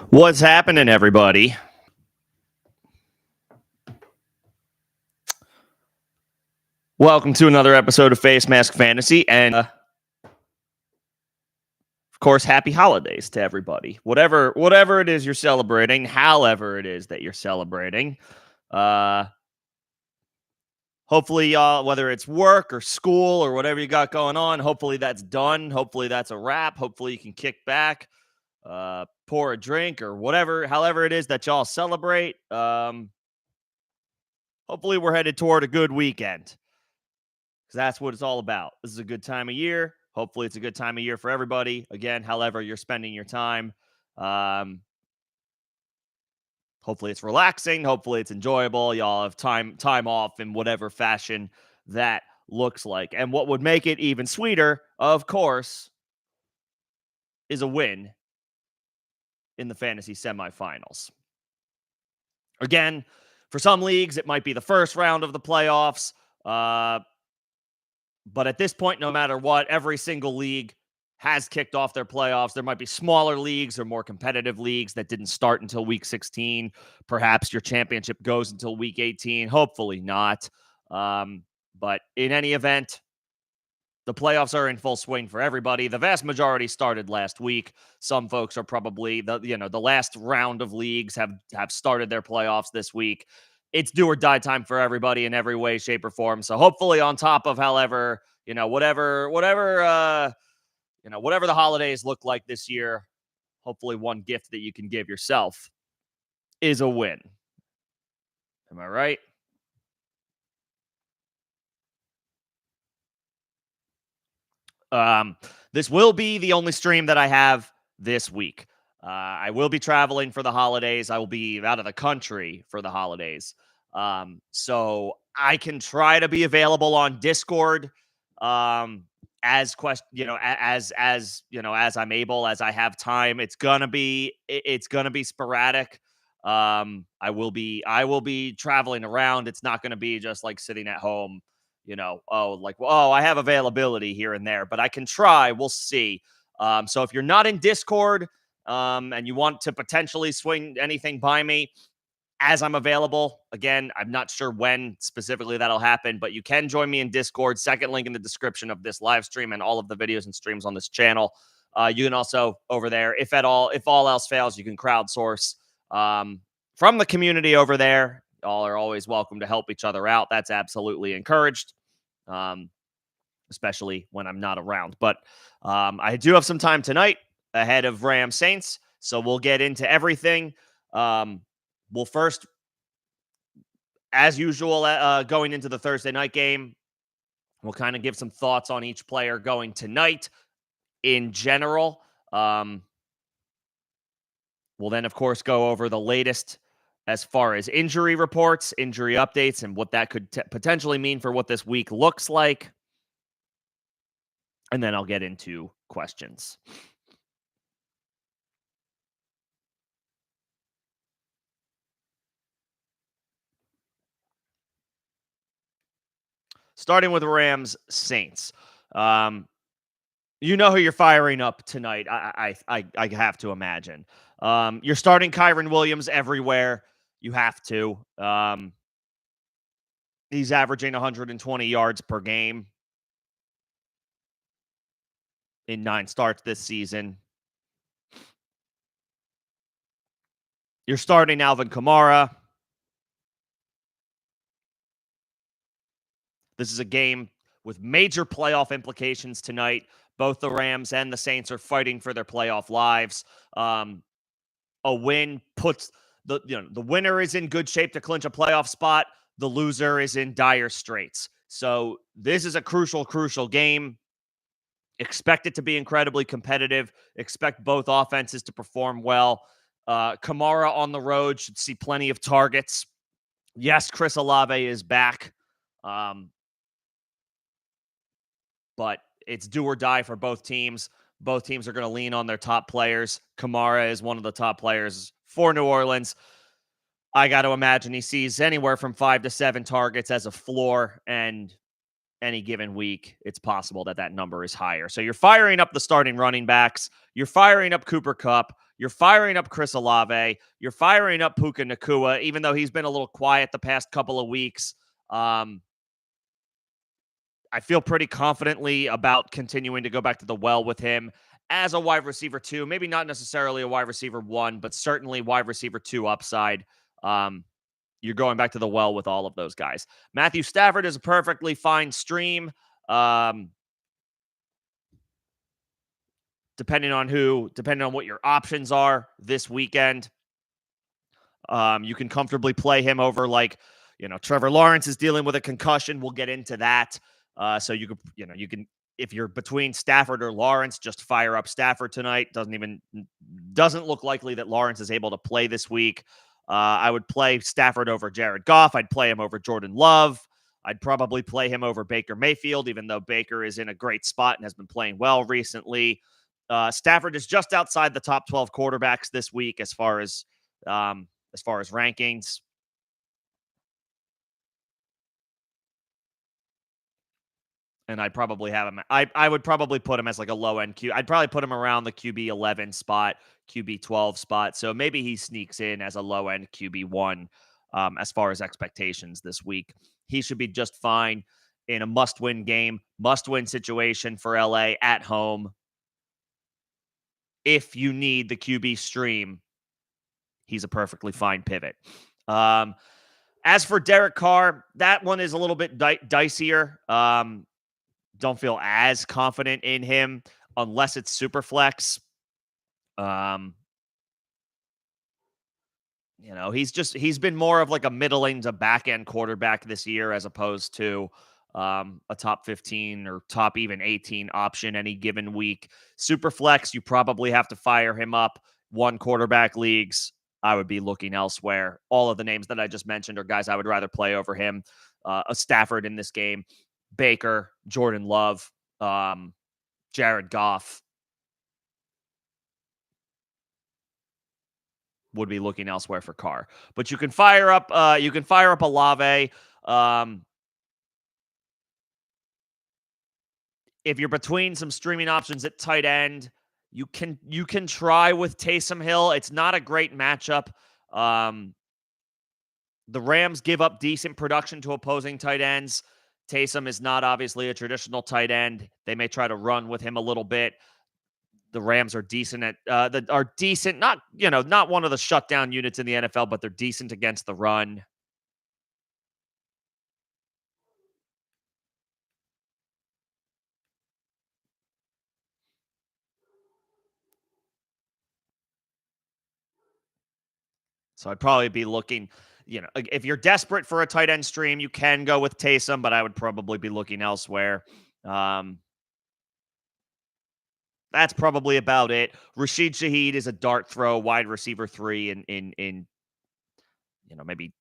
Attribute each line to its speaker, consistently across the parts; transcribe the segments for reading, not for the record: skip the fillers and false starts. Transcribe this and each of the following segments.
Speaker 1: What's happening, everybody? Welcome to another episode of Facemask Fantasy, and of course, happy holidays to everybody. Whatever it is you're celebrating, however it is that you're celebrating. Hopefully, y'all, whether it's work or school or whatever you got going on, hopefully that's done. Hopefully that's a wrap. Hopefully you can kick back, pour a drink or whatever, however it is that y'all celebrate. Hopefully we're headed toward a good weekend, because that's what it's all about. This is a good time of year. Hopefully, it's a good time of year for everybody. Again, however you're spending your time. Hopefully, it's relaxing. Hopefully, it's enjoyable. Y'all have time off in whatever fashion that looks like. And what would make it even sweeter, of course, is a win in the fantasy semifinals. Again, for some leagues, it might be the first round of the playoffs. But at this point, no matter what, every single league has kicked off their playoffs. There might be smaller leagues or more competitive leagues that didn't start until week 16. Perhaps your championship goes until week 18. Hopefully not. But in any event, the playoffs are in full swing for everybody. The vast majority started last week. Some folks are probably the last round of leagues have started their playoffs this week. It's do or die time for everybody in every way, shape, or form. So hopefully, on top of whatever the holidays look like this year, hopefully one gift that you can give yourself is a win. Am I right? This will be the only stream that I have this week. I will be traveling for the holidays. I will be out of the country for the holidays. So I can try to be available on Discord as I'm able, as I have time. It's gonna be sporadic. I will be traveling around. It's not gonna be just like sitting at home, I have availability here and there, but I can try. We'll see. So if you're not in Discord, and you want to potentially swing anything by me as I'm available, again, I'm not sure when specifically that'll happen, but you can join me in Discord. Second link in the description of this live stream and all of the videos and streams on this channel. You can also over there, if all else fails, you can crowdsource from the community over there. All are always welcome to help each other out. That's absolutely encouraged, especially when I'm not around. But I do have some time tonight ahead of Rams Saints, so we'll get into everything. We'll first, as usual, going into the Thursday night game, we'll kind of give some thoughts on each player going tonight in general. We'll then, of course, go over the latest as far as injury reports, injury updates, and what that could potentially mean for what this week looks like. And then I'll get into questions. Starting with Rams Saints. You know who you're firing up tonight. I have to imagine. You're starting Kyren Williams everywhere. You have to. He's averaging 120 yards per game in 9 starts this season. You're starting Alvin Kamara. This is a game with major playoff implications tonight. Both the Rams and the Saints are fighting for their playoff lives. A win puts the winner is in good shape to clinch a playoff spot. The loser is in dire straits. So this is a crucial game. Expect it to be incredibly competitive. Expect both offenses to perform well. Kamara on the road should see plenty of targets. Yes, Chris Olave is back. But it's do or die for both teams. Both teams are going to lean on their top players. Kamara is one of the top players for New Orleans. I got to imagine he sees anywhere from 5 to 7 targets as a floor, and any given week, it's possible that number is higher. So you're firing up the starting running backs. You're firing up Cooper Kupp. You're firing up Chris Olave. You're firing up Puka Nakua, even though he's been a little quiet the past couple of weeks. Um, I feel pretty confidently about continuing to go back to the well with him as a wide receiver two. Maybe not necessarily a wide receiver one, but certainly wide receiver two upside. Um, you're going back to the well with all of those guys. Matthew Stafford is a perfectly fine stream. Um, depending on what your options are this weekend. You can comfortably play him over Trevor Lawrence is dealing with a concussion. We'll get into that. So you can if you're between Stafford or Lawrence, just fire up Stafford tonight. Doesn't look likely that Lawrence is able to play this week. I would play Stafford over Jared Goff. I'd play him over Jordan Love. I'd probably play him over Baker Mayfield, even though Baker is in a great spot and has been playing well recently. Stafford is just outside the top 12 quarterbacks this week as far as rankings. And I'd probably have him. I would probably put him as like a low end Q. I'd probably put him around the QB 11 spot, QB 12 spot. So maybe he sneaks in as a low end QB 1 as far as expectations this week. He should be just fine in a must win game, must win situation for LA at home. If you need the QB stream, he's a perfectly fine pivot. As for Derek Carr, that one is a little bit dicier. Don't feel as confident in him unless it's super flex. He's been more of like a middling to back end quarterback this year as opposed to a top 15 or top even 18 option any given week. Super flex, you probably have to fire him up. One quarterback leagues, I would be looking elsewhere. All of the names that I just mentioned are guys I would rather play over him. A Stafford in this game, Baker, Jordan Love, Jared Goff. Would be looking elsewhere for Carr. But you can fire up Olave. If you're between some streaming options at tight end, you can try with Taysom Hill. It's not a great matchup. The Rams give up decent production to opposing tight ends. Taysom is not obviously a traditional tight end. They may try to run with him a little bit. The Rams are decent not one of the shutdown units in the NFL, but they're decent against the run. So I'd probably be looking, if you're desperate for a tight end stream, you can go with Taysom, but I would probably be looking elsewhere. That's probably about it. Rashid Shaheed is a dart throw wide receiver 3 in maybe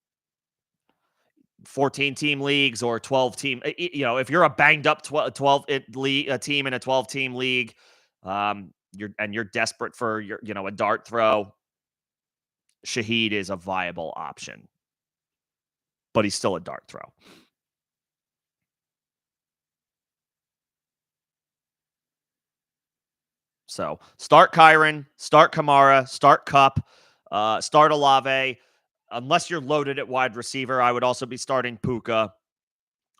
Speaker 1: 14 team leagues or 12 team. If you're a banged up 12 a team in a 12 team league, you're desperate for a dart throw. Shaheed is a viable option, but he's still a dart throw. So start Kyron, start Kamara, start Kupp, start Olave. Unless you're loaded at wide receiver, I would also be starting Puka.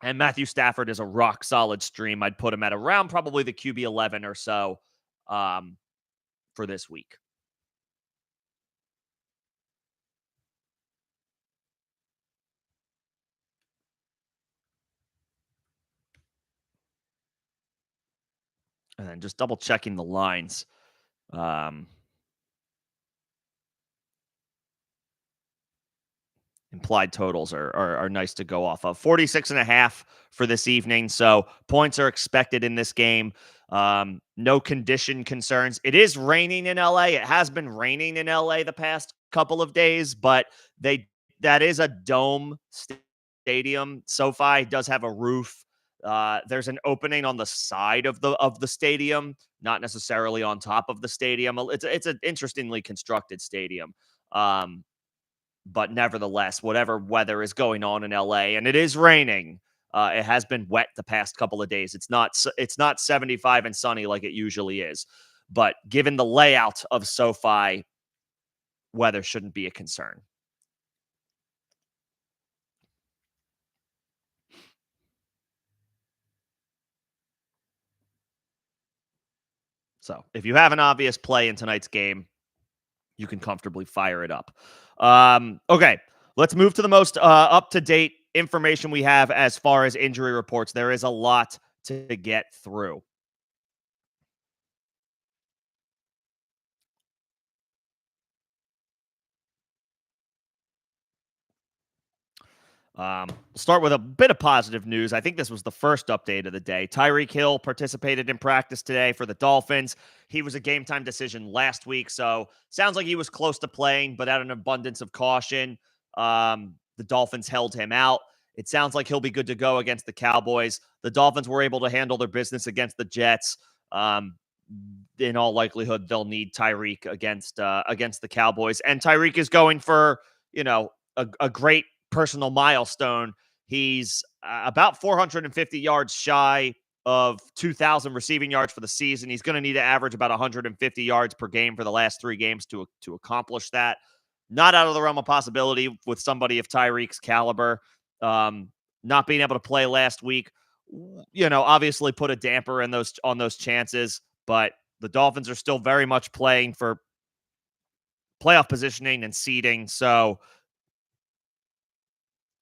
Speaker 1: And Matthew Stafford is a rock solid stream. I'd put him at around probably the QB 11 or so for this week. And then just double checking the lines. Implied totals are nice to go off of. 46.5 for this evening. So points are expected in this game. No condition concerns. It is raining in LA. It has been raining in LA the past couple of days, but that is a dome stadium. SoFi does have a roof. There's an opening on the side of the stadium, not necessarily on top of the stadium. It's an interestingly constructed stadium. But nevertheless, whatever weather is going on in LA, and it is raining, it has been wet the past couple of days. It's not 75 and sunny like it usually is. But given the layout of SoFi, weather shouldn't be a concern. So if you have an obvious play in tonight's game, you can comfortably fire it up. Okay, let's move to the most up to date information we have as far as injury reports. There is a lot to get through. We'll start with a bit of positive news. I think this was the first update of the day. Tyreek Hill participated in practice today for the Dolphins. He was a game time decision last week, so sounds like he was close to playing, but out of an abundance of caution, the Dolphins held him out. It sounds like he'll be good to go against the Cowboys. The Dolphins were able to handle their business against the Jets. In all likelihood, they'll need Tyreek against the Cowboys, and Tyreek is going for a great personal milestone. He's about 450 yards shy of 2,000 receiving yards for the season. He's going to need to average about 150 yards per game for the last 3 games to accomplish that. Not out of the realm of possibility with somebody of Tyreek's caliber. Not being able to play last week, obviously put a damper in those chances. But the Dolphins are still very much playing for playoff positioning and seeding. So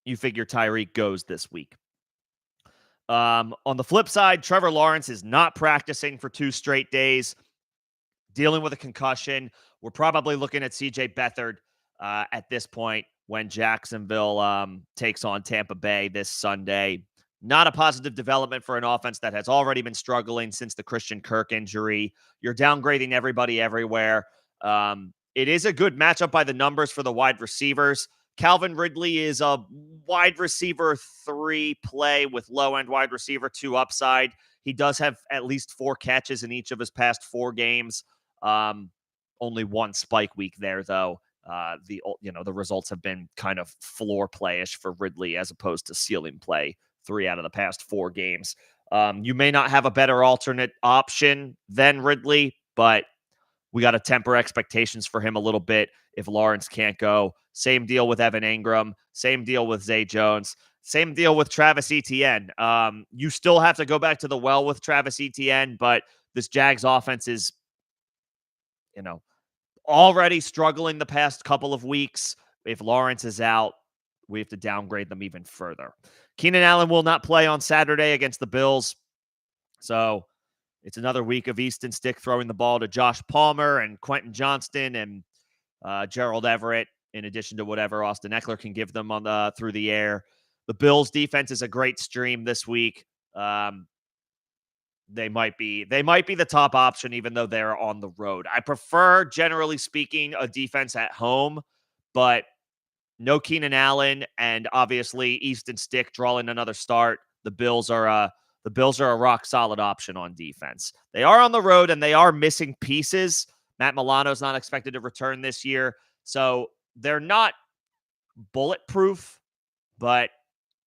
Speaker 1: you figure Tyreek goes this week. On the flip side, Trevor Lawrence is not practicing for 2 straight days, dealing with a concussion. We're probably looking at CJ Beathard at this point when Jacksonville takes on Tampa Bay this Sunday. Not a positive development for an offense that has already been struggling since the Christian Kirk injury. You're downgrading everybody everywhere. It is a good matchup by the numbers for the wide receivers. Calvin Ridley is a wide receiver 3 play with low-end wide receiver 2 upside. He does have at least 4 catches in each of his past 4 games. Only 1 spike week there, though. The results have been kind of floor playish for Ridley as opposed to ceiling play 3 out of the past 4 games. You may not have a better alternate option than Ridley, but we got to temper expectations for him a little bit if Lawrence can't go. Same deal with Evan Ingram. Same deal with Zay Jones. Same deal with Travis Etienne. You still have to go back to the well with Travis Etienne, but this Jags offense is, already struggling the past couple of weeks. If Lawrence is out, we have to downgrade them even further. Keenan Allen will not play on Saturday against the Bills. So it's another week of Easton Stick throwing the ball to Josh Palmer and Quentin Johnston and Gerald Everett, in addition to whatever Austin Eckler can give them through the air. The Bills defense is a great stream this week. They might be the top option, even though they're on the road. I prefer, generally speaking, a defense at home, but no Keenan Allen, and obviously Easton Stick drawing another start. The Bills are a rock solid option on defense. They are on the road and they are missing pieces. Matt Milano's not expected to return this year, so they're not bulletproof, but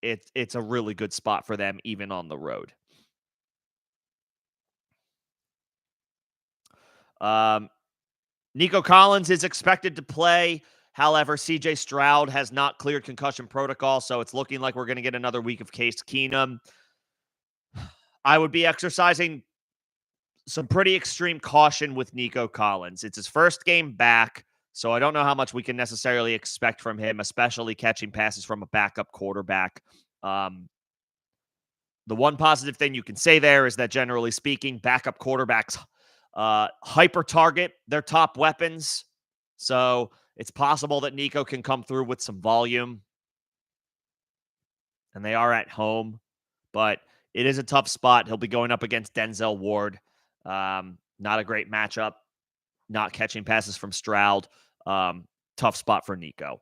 Speaker 1: it's a really good spot for them even on the road. Nico Collins is expected to play. However, CJ Stroud has not cleared concussion protocol, so it's looking like we're going to get another week of Case Keenum. I would be exercising some pretty extreme caution with Nico Collins. It's his first game back, so I don't know how much we can necessarily expect from him, especially catching passes from a backup quarterback. The one positive thing you can say there is that, generally speaking, backup quarterbacks hyper target their top weapons. So it's possible that Nico can come through with some volume. And they are at home, but it is a tough spot. He'll be going up against Denzel Ward. Not a great matchup. Not catching passes from Stroud. Tough spot for Nico.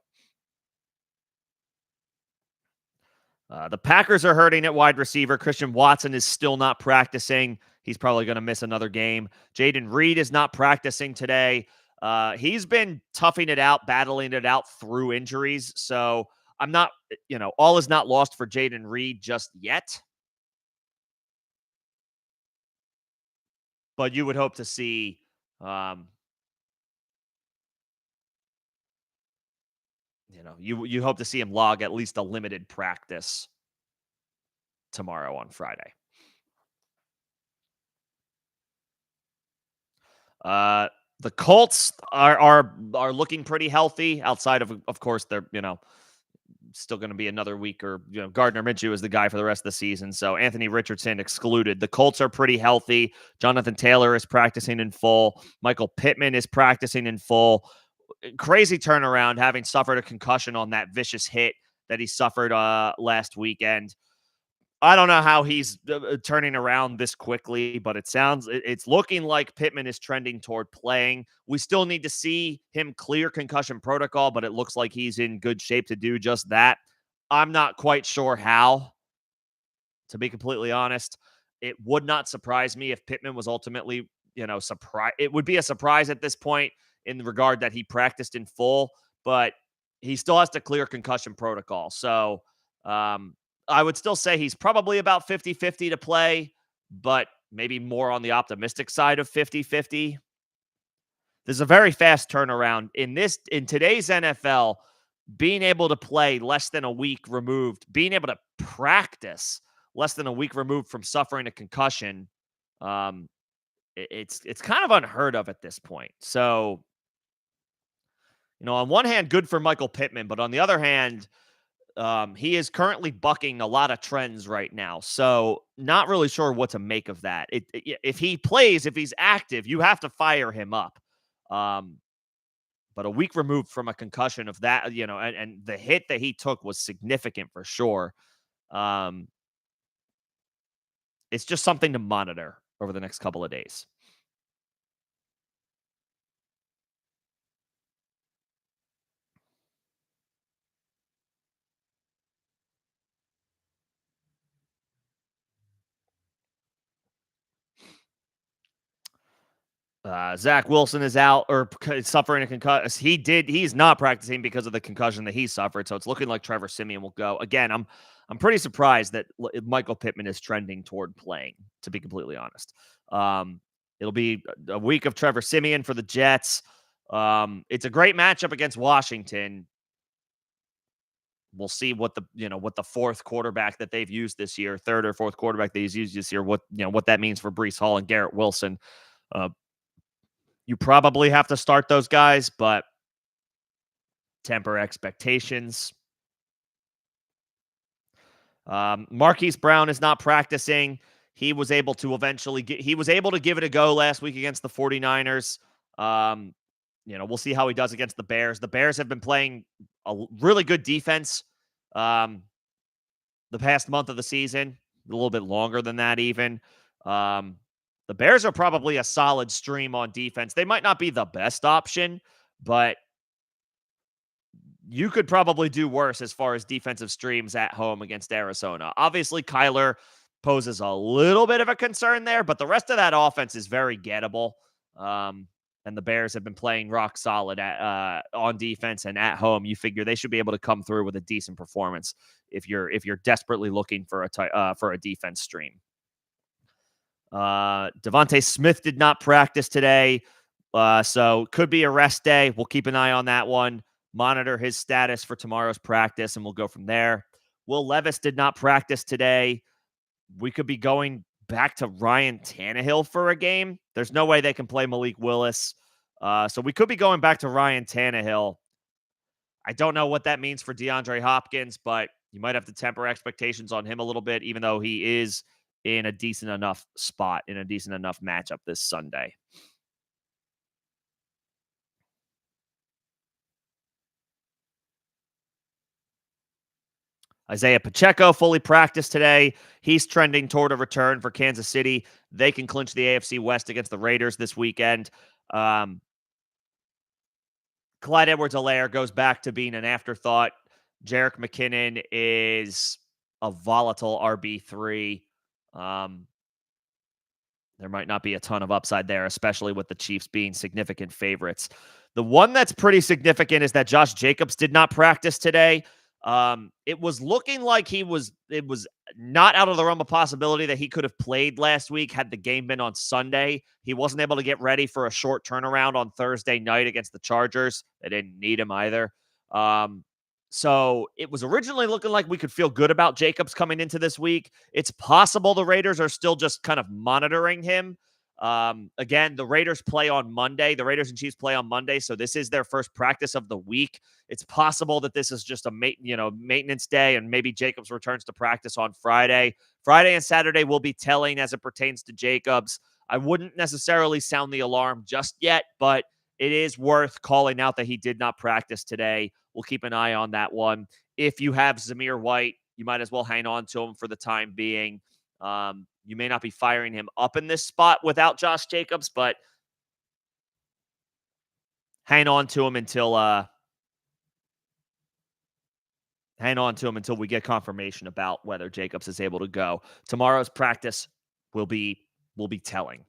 Speaker 1: The Packers are hurting at wide receiver. Christian Watson is still not practicing. He's probably going to miss another game. Jaden Reed is not practicing today. He's been toughing it out, battling it out through injuries. So I'm not, all is not lost for Jaden Reed just yet. But you would hope to see Um, you hope to see him log at least a limited practice tomorrow on Friday. Uh, the Colts are looking pretty healthy outside of course they're still going to be another week, or Gardner Minshew is the guy for the rest of the season, so Anthony Richardson excluded. The Colts are pretty healthy. Jonathan Taylor is practicing in full. Michael Pittman is practicing in full. Crazy turnaround, having suffered a concussion on that vicious hit that he suffered last weekend. I don't know how he's turning around this quickly, but it's looking like Pittman is trending toward playing. We still need to see him clear concussion protocol, but it looks like he's in good shape to do just that. I'm not quite sure how, to be completely honest. It would not surprise me if Pittman was ultimately, surprise. It would be a surprise at this point in the regard that he practiced in full, but he still has to clear concussion protocol. So, I would still say he's probably about 50-50 to play, but maybe more on the optimistic side of 50-50. There's a very fast turnaround in today's NFL. Being able to play less than a week removed, being able to practice less than a week removed from suffering a concussion, um, it's kind of unheard of at this point. So, on one hand, good for Michael Pittman, but on the other hand, he is currently bucking a lot of trends right now, so not really sure what to make of that. If he plays, if he's active, you have to fire him up. Um, but a week removed from a concussion of that, and the hit that he took was significant for sure. Um, it's just something to monitor over the next couple of days. Zach Wilson is out or suffering a concussion. He's not practicing because of the concussion that he suffered. So it's looking like Trevor Siemian will go. Again, I'm pretty surprised that Michael Pittman is trending toward playing, to be completely honest. It'll be a week of Trevor Siemian for the Jets. It's a great matchup against Washington. We'll see what the fourth quarterback that they've used this year, third or fourth quarterback that he's used this year, what that means for Breece Hall and Garrett Wilson. Uh, You probably have to start those guys, but temper expectations. Marquise Brown is not practicing. He was able to give it a go last week against the 49ers. We'll see how he does against the Bears. The Bears have been playing a really good defense the past month of the season, a little bit longer than that even. The Bears are probably a solid stream on defense. They might not be the best option, but you could probably do worse as far as defensive streams at home against Arizona. Obviously, Kyler poses a little bit of a concern there, but the rest of that offense is very gettable. And the Bears have been playing rock solid on defense and at home. You figure they should be able to come through with a decent performance if you're desperately looking for a defense stream. Devontae Smith did not practice today, so could be a rest day. We'll keep an eye on that one. Monitor his status for tomorrow's practice, and we'll go from there. Will Levis did not practice today. We could be going back to Ryan Tannehill for a game. There's no way they can play Malik Willis. So we could be going back to Ryan Tannehill. I don't know what that means for DeAndre Hopkins, but you might have to temper expectations on him a little bit, even though he is in a decent enough spot, in a decent enough matchup this Sunday. Isaiah Pacheco fully practiced today. He's trending toward a return for Kansas City. They can clinch the AFC West against the Raiders this weekend. Clyde Edwards-Helaire goes back to being an afterthought. Jerick McKinnon is a volatile RB3. There might not be a ton of upside there, especially with the Chiefs being significant favorites. The one that's pretty significant is that Josh Jacobs did not practice today. It was looking like it was not out of the realm of possibility that he could have played last week had the game been on Sunday. He wasn't able to get ready for a short turnaround on Thursday night against the Chargers. They didn't need him either. Um, so it was originally looking like we could feel good about Jacobs coming into this week. It's possible the Raiders are still just kind of monitoring him. Again, the Raiders play on Monday. The Raiders and Chiefs play on Monday, so this is their first practice of the week. It's possible that this is just a maintenance day, and maybe Jacobs returns to practice on Friday. Friday and Saturday will be telling as it pertains to Jacobs. I wouldn't necessarily sound the alarm just yet, but it is worth calling out that he did not practice today. We'll keep an eye on that one. If you have Zamir White, you might as well hang on to him for the time being. You may not be firing him up in this spot without Josh Jacobs, but hang on to him until we get confirmation about whether Jacobs is able to go. Tomorrow's practice will be telling.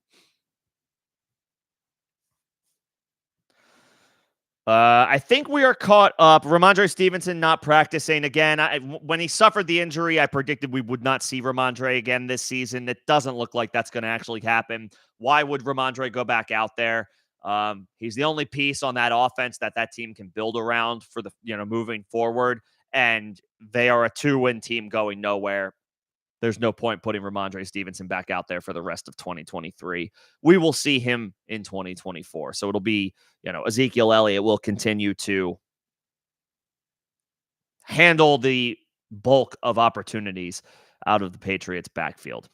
Speaker 1: I think we are caught up. Ramondre Stevenson not practicing again. When he suffered the injury, I predicted we would not see Ramondre again this season. It doesn't look like that's going to actually happen. Why would Ramondre go back out there? He's the only piece on that offense that team can build around for the moving forward, and they are a 2-win team going nowhere. There's no point putting Ramondre Stevenson back out there for the rest of 2023. We will see him in 2024. So it'll be, Ezekiel Elliott will continue to handle the bulk of opportunities out of the Patriots' backfield.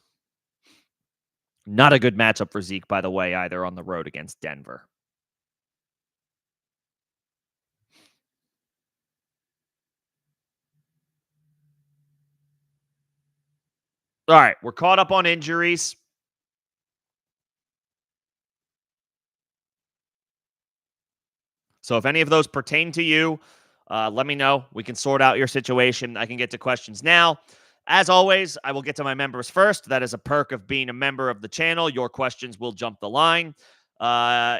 Speaker 1: Not a good matchup for Zeke, by the way, either on the road against Denver. All right, we're caught up on injuries. So if any of those pertain to you, let me know. We can sort out your situation. I can get to questions now. As always, I will get to my members first. That is a perk of being a member of the channel. Your questions will jump the line.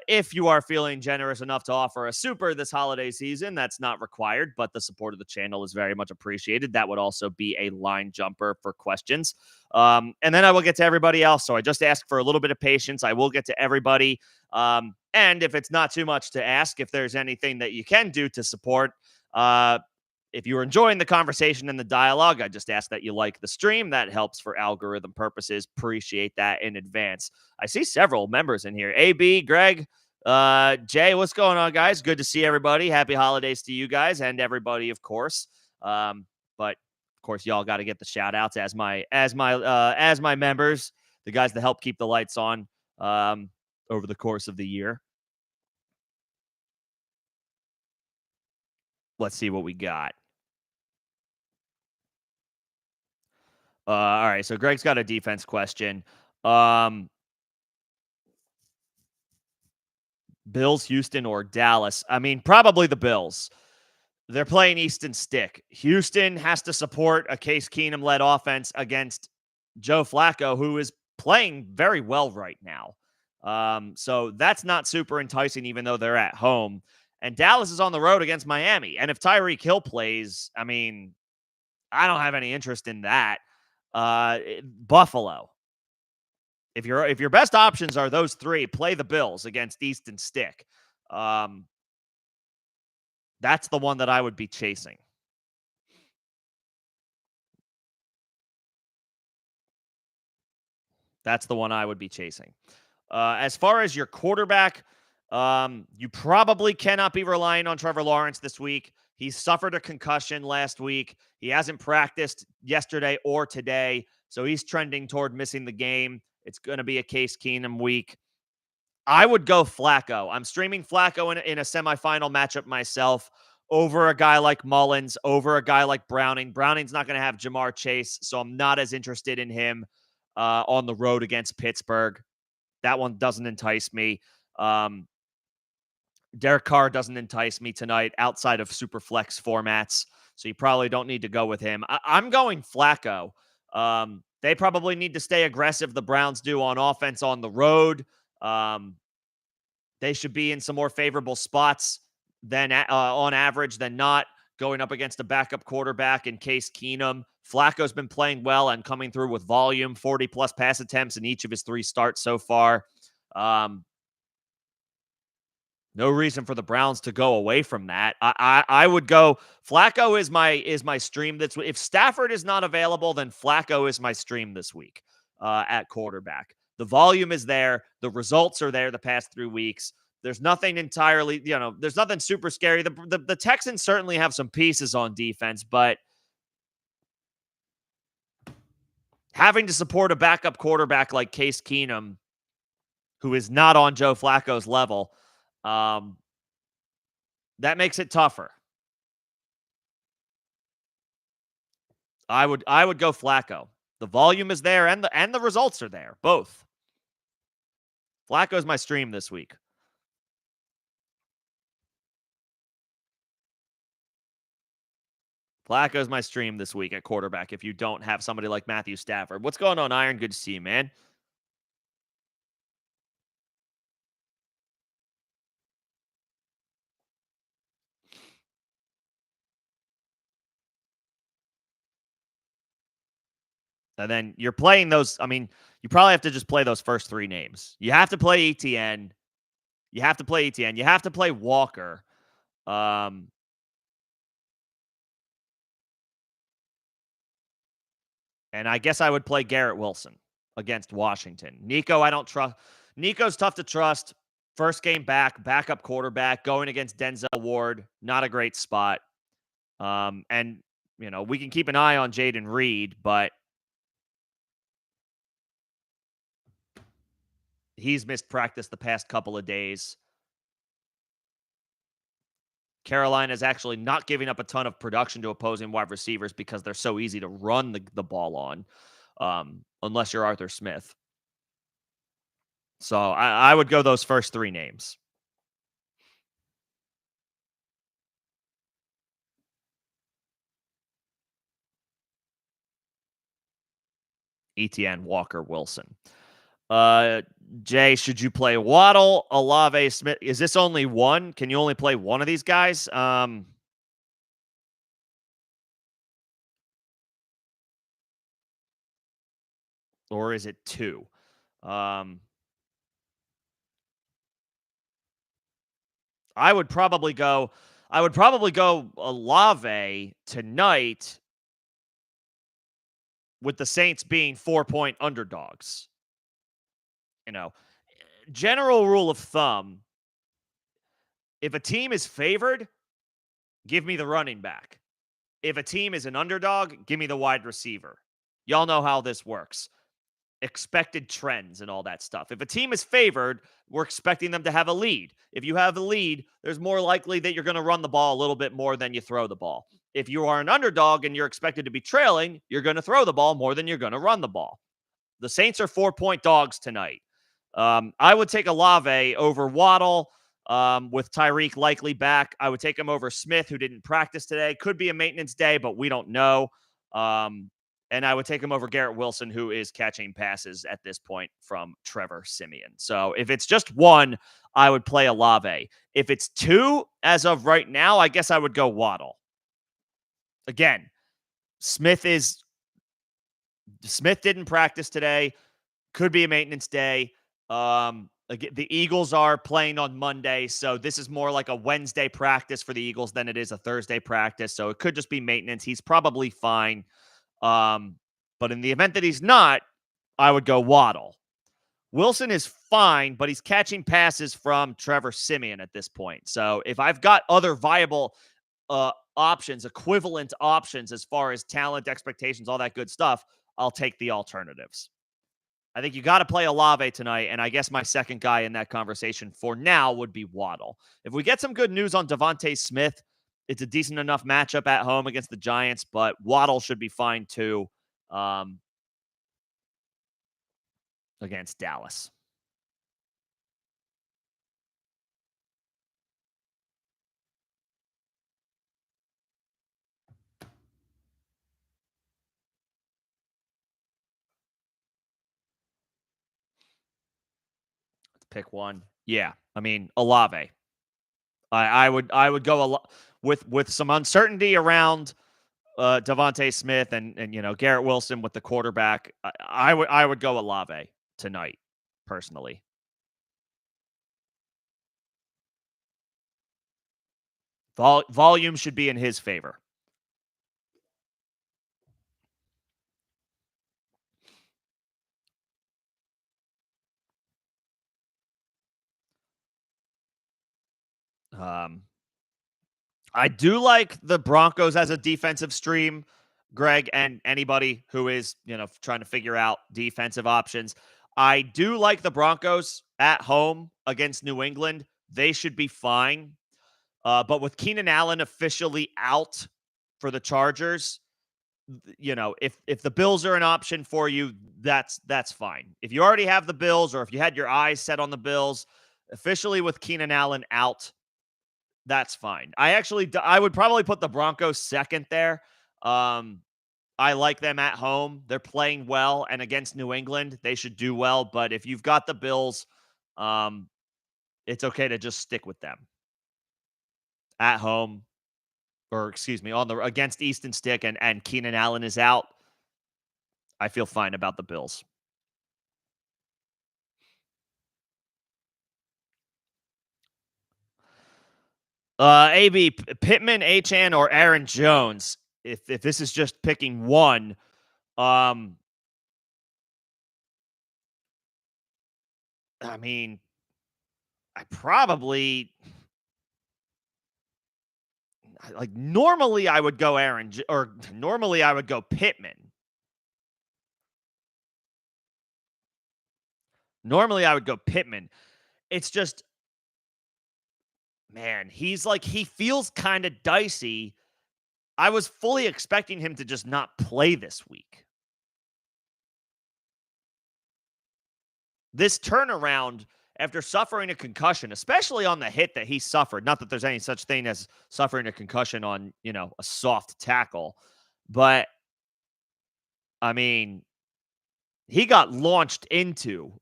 Speaker 1: If you are feeling generous enough to offer a super this holiday season, that's not required, but the support of the channel is very much appreciated. That would also be a line jumper for questions. And then I will get to everybody else. So I just ask for a little bit of patience. I will get to everybody. And if it's not too much to ask, if there's anything that you can do to support, if you're enjoying the conversation and the dialogue, I just ask that you like the stream. That helps for algorithm purposes. Appreciate that in advance. I see several members in here. AB, Greg, Jay, what's going on, guys? Good to see everybody. Happy holidays to you guys and everybody, of course. But of course, y'all got to get the shout outs as my members, the guys that help keep the lights on over the course of the year. Let's see what we got. All right, so Greg's got a defense question. Bills, Houston, or Dallas? I mean, probably the Bills. They're playing Easton Stick. Houston has to support a Case Keenum-led offense against Joe Flacco, who is playing very well right now. So that's not super enticing, even though they're at home. And Dallas is on the road against Miami. And if Tyreek Hill plays, I mean, I don't have any interest in that. Buffalo. If your best options are those three, play the Bills against Easton Stick. That's the one that I would be chasing. That's the one I would be chasing. As far as your quarterback, you probably cannot be relying on Trevor Lawrence this week. He suffered a concussion last week. He hasn't practiced yesterday or today, so he's trending toward missing the game. It's going to be a Case Keenum week. I would go Flacco. I'm streaming Flacco in a semifinal matchup myself over a guy like Mullins, over a guy like Browning. Browning's not going to have Jamar Chase, so I'm not as interested in him on the road against Pittsburgh. That one doesn't entice me. Derek Carr doesn't entice me tonight outside of super flex formats, so you probably don't need to go with him. I'm going Flacco. They probably need to stay aggressive. The Browns do on offense on the road. They should be in some more favorable spots than on average than not going up against a backup quarterback in Case Keenum. Flacco's been playing well and coming through with volume, 40 plus pass attempts in each of his 3 starts so far. Um, no reason for the Browns to go away from that. I would go Flacco is my stream that's if Stafford is not available, then Flacco is my stream this week at quarterback. The volume is there, the results are there the past 3 weeks. There's nothing entirely, there's nothing super scary. The Texans certainly have some pieces on defense, but having to support a backup quarterback like Case Keenum, who is not on Joe Flacco's level, um, that makes it tougher. I would go Flacco. The volume is there and the results are there. Both. Flacco's my stream this week. Flacco's my stream this week at quarterback if you don't have somebody like Matthew Stafford. What's going on, Iron? Good to see you, man. And then you're playing those. I mean, you probably have to just play those first 3 names. You have to play ETN. You have to play ETN. You have to play Walker. Um, and I guess I would play Garrett Wilson against Washington. Nico, I don't trust. Nico's tough to trust. First game back, backup quarterback, going against Denzel Ward. Not a great spot. And we can keep an eye on Jaden Reed, but he's missed practice the past couple of days. Carolina is actually not giving up a ton of production to opposing wide receivers because they're so easy to run the ball on, unless you're Arthur Smith. So I would go those first 3 names. ETN, Walker, Wilson. Jay, should you play Waddle, Olave, Smith? Is this only one? Can you only play one of these guys? Or is it 2? I would probably go Olave tonight with the Saints being 4-point underdogs. General rule of thumb, if a team is favored, give me the running back. If a team is an underdog, give me the wide receiver. Y'all know how this works. Expected trends and all that stuff. If a team is favored, we're expecting them to have a lead. If you have a lead, there's more likely that you're going to run the ball a little bit more than you throw the ball. If you are an underdog and you're expected to be trailing, you're going to throw the ball more than you're going to run the ball. The Saints are 4-point dogs tonight. I would take Olave over Waddle with Tyreek likely back. I would take him over Smith, who didn't practice today. Could be a maintenance day, but we don't know. And I would take him over Garrett Wilson, who is catching passes at this point from Trevor Siemian. So if it's just one, I would play Olave. If it's 2, as of right now, I guess I would go Waddle. Again, Smith didn't practice today. Could be a maintenance day. The Eagles are playing on Monday, so this is more like a Wednesday practice for the Eagles than it is a Thursday practice. So it could just be maintenance. He's probably fine. But in the event that he's not, I would go Waddle. Wilson is fine, but he's catching passes from Trevor Siemian at this point. So if I've got other viable options, equivalent options as far as talent, expectations, all that good stuff, I'll take the alternatives. I think you got to play Olave tonight, and I guess my second guy in that conversation for now would be Waddle. If we get some good news on Devontae Smith, it's a decent enough matchup at home against the Giants, but Waddle should be fine too against Dallas. Let's pick one. Yeah, I mean, Olave. I would go a lot with some uncertainty around Devontae Smith and Garrett Wilson with the quarterback. I would go Olave tonight personally. Volume should be in his favor. Um, I do like the Broncos as a defensive stream, Greg, and anybody who is, trying to figure out defensive options. I do like the Broncos at home against New England. They should be fine. But with Keenan Allen officially out for the Chargers, if the Bills are an option for you, that's fine. If you already have the Bills or if you had your eyes set on the Bills, officially with Keenan Allen out, that's fine. I would probably put the Broncos second there. Um, I like them at home. They're playing well, and against New England, they should do well. But if you've got the Bills, um, it's okay to just stick with them at home, or excuse me, on the against Easton Stick, and Keenan Allen is out. I feel fine about the Bills. AB Pittman, Achan, or Aaron Jones. If this is just picking one, um, I mean, I probably like normally I would go or normally I would go Pittman. Normally I would go Pittman. It's just, man, he feels kind of dicey. I was fully expecting him to just not play this week. This turnaround after suffering a concussion, especially on the hit that he suffered, not that there's any such thing as suffering a concussion on, a soft tackle, but I mean, he got launched into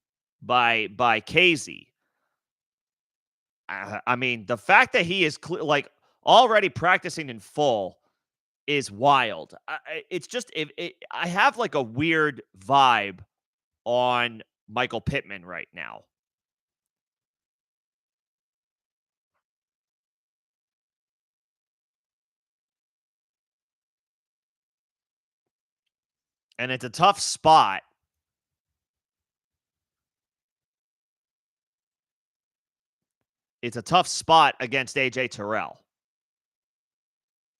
Speaker 1: by Casey. I mean, the fact that he is already practicing in full is wild. It's just I have like a weird vibe on Michael Pittman right now. And it's a tough spot. It's a tough spot against AJ Terrell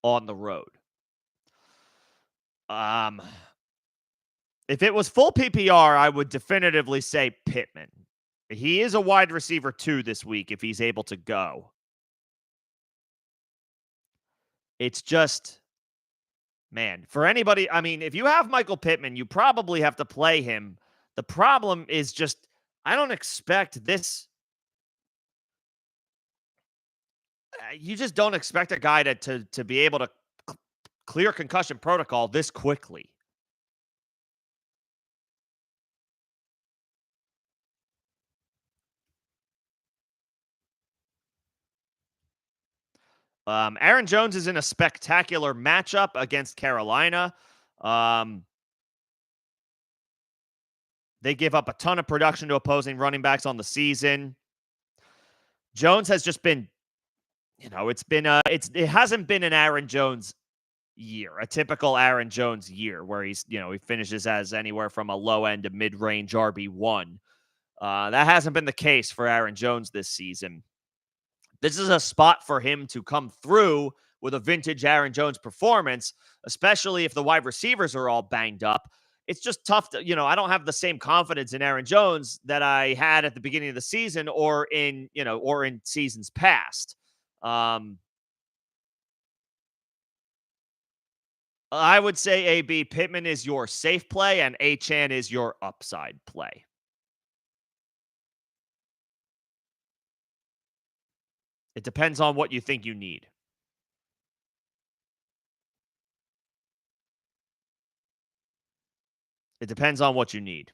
Speaker 1: on the road. Um, if it was full PPR, I would definitively say Pittman. He is a wide receiver too this week if he's able to go. It's just, man, for anybody, I mean, if you have Michael Pittman, you probably have to play him. The problem is just, I don't expect this. You just don't expect a guy to be able to clear concussion protocol this quickly. Aaron Jones is in a spectacular matchup against Carolina. Um, they give up a ton of production to opposing running backs on the season. Jones has just been, it hasn't been an Aaron Jones year, a typical Aaron Jones year where he finishes as anywhere from a low end to mid range RB1. That hasn't been the case for Aaron Jones this season. This is a spot for him to come through with a vintage Aaron Jones performance, especially if the wide receivers are all banged up. It's just tough to, I don't have the same confidence in Aaron Jones that I had at the beginning of the season or in seasons past. I would say AB Pittman is your safe play and Achan is your upside play. It depends on what you think you need. It depends on what you need.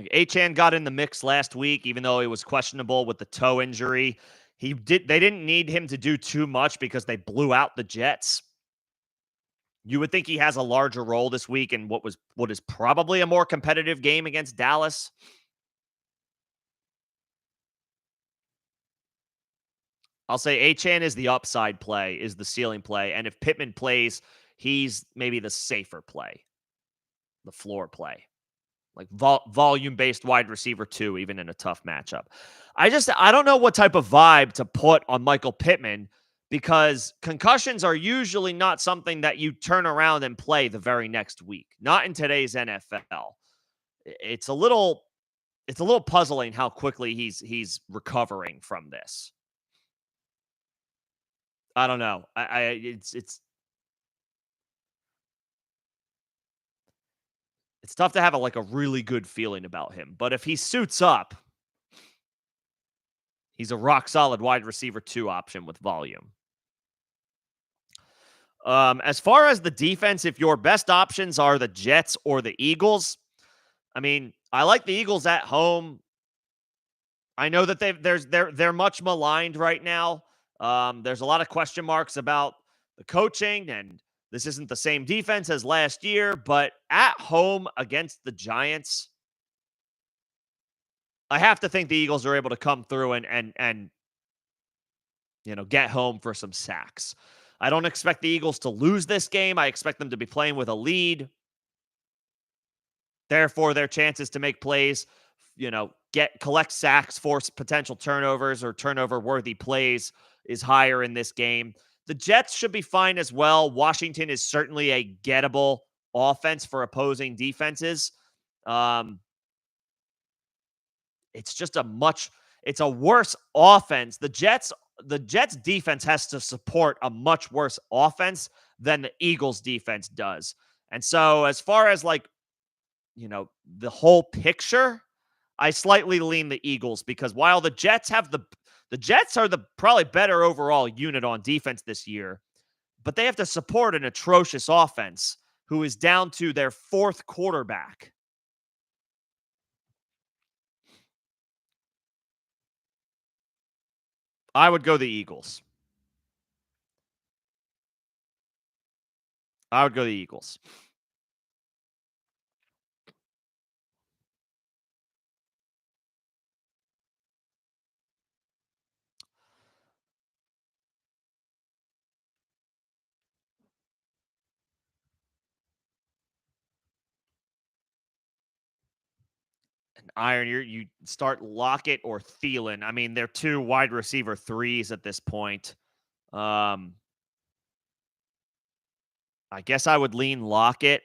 Speaker 1: Like Achan got in the mix last week, even though he was questionable with the toe injury. They didn't need him to do too much because they blew out the Jets. You would think he has a larger role this week in what is probably a more competitive game against Dallas. I'll say Achan is the upside play, is the ceiling play, and if Pittman plays, he's maybe the safer play, the floor play. Like volume based wide receiver too, even in a tough matchup. I don't know what type of vibe to put on Michael Pittman because concussions are usually not something that you turn around and play the very next week. Not in today's NFL. It's a little puzzling how quickly he's recovering from this. I don't know. I it's tough to have like a really good feeling about him. But if he suits up, he's a rock solid wide receiver 2 option with volume. As far as the defense, if your best options are the Jets or the Eagles, I mean, I like the Eagles at home. I know that they're much maligned right now. There's a lot of question marks about the coaching, and this isn't the same defense as last year. But at home against the Giants, I have to think the Eagles are able to come through and get home for some sacks. I don't expect the Eagles to lose this game. I expect them to be playing with a lead. Therefore, their chances to make plays, collect sacks, force potential turnovers or turnover worthy plays is higher in this game. The Jets should be fine as well. Washington is certainly a gettable offense for opposing defenses. It's just it's a worse offense. The Jets defense has to support a much worse offense than the Eagles defense does. And so as far as the whole picture, I slightly lean the Eagles because while the Jets are the probably better overall unit on defense this year, but they have to support an atrocious offense who is down to their 4th quarterback. I would go the Eagles. I would go the Eagles. And Iron, you start Lockett or Thielen. I mean, they're 2 wide receiver 3s at this point. I guess I would lean Lockett.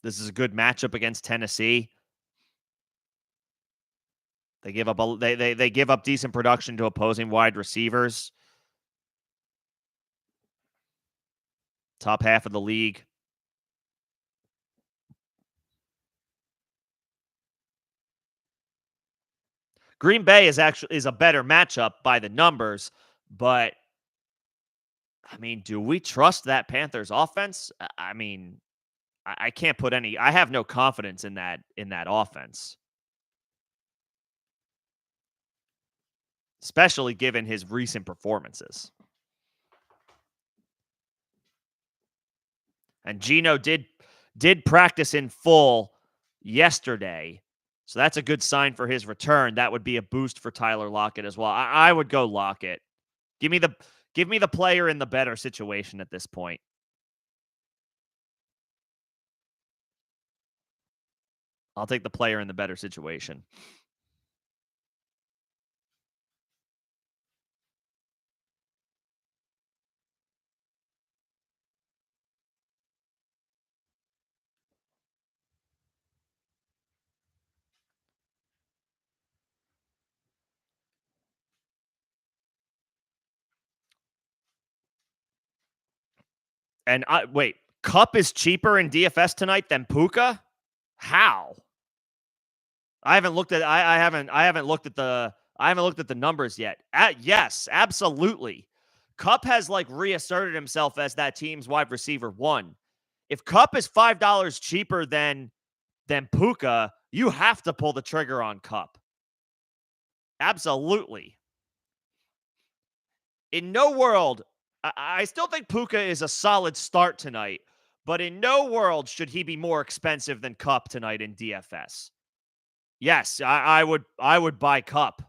Speaker 1: This is a good matchup against Tennessee. They give up they give up decent production to opposing wide receivers. Top half of the league. Green Bay is a better matchup by the numbers, but I mean, do we trust that Panthers offense? I mean, I can't put I have no confidence in that offense. Especially given his recent performances. And Geno did practice in full yesterday. So that's a good sign for his return. That would be a boost for Tyler Lockett as well. I would go Lockett. Give me the player in the better situation at this point. I'll take the player in the better situation. And wait, Cup is cheaper in DFS tonight than Puka? How? I haven't looked at I haven't looked at the numbers yet. Yes, absolutely. Cup has reasserted himself as that team's wide receiver 1. If Cup is $5 cheaper than Puka, you have to pull the trigger on Cup. Absolutely. In no world, I still think Puka is a solid start tonight, but in no world should he be more expensive than Cup tonight in DFS. Yes, I would buy Cup.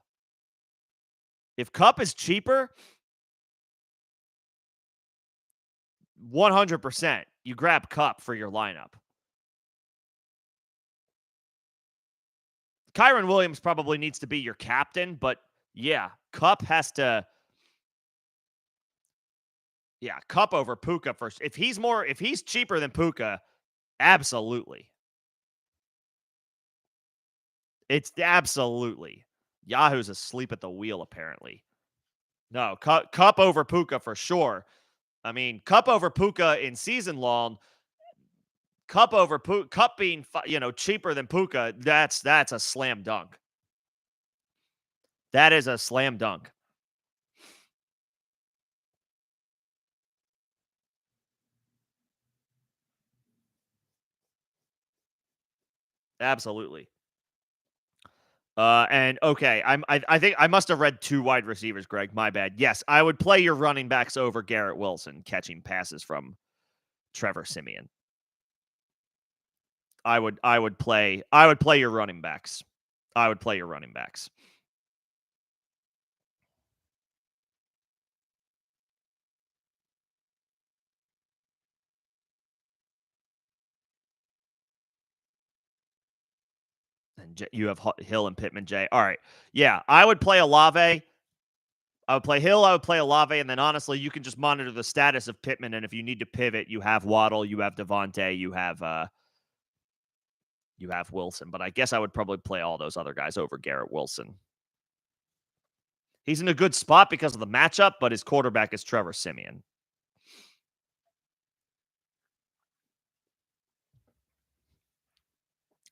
Speaker 1: If Cup is cheaper, 100%, you grab Cup for your lineup. Kyron Williams probably needs to be your captain, but yeah, Cup has to. Yeah, Cup over Puka first. If he's cheaper than Puka, absolutely. It's absolutely. Yahoo's asleep at the wheel, apparently. No, Cup over Puka for sure. I mean, Cup over Puka in season long, Cup over Puka, Cup being cheaper than Puka. That's a slam dunk. That is a slam dunk. Absolutely. And okay, I think I must have read 2 wide receivers, Greg. My bad. Yes, I would play your running backs over Garrett Wilson catching passes from Trevor Siemian. I would play your running backs. I would play your running backs. And you have Hill and Pittman, Jay. All right. Yeah, I would play Olave. I would play Hill. I would play Olave. And then honestly, you can just monitor the status of Pittman. And if you need to pivot, you have Waddle, you have Devontae, you have Wilson. But I guess I would probably play all those other guys over Garrett Wilson. He's in a good spot because of the matchup, but his quarterback is Trevor Siemian.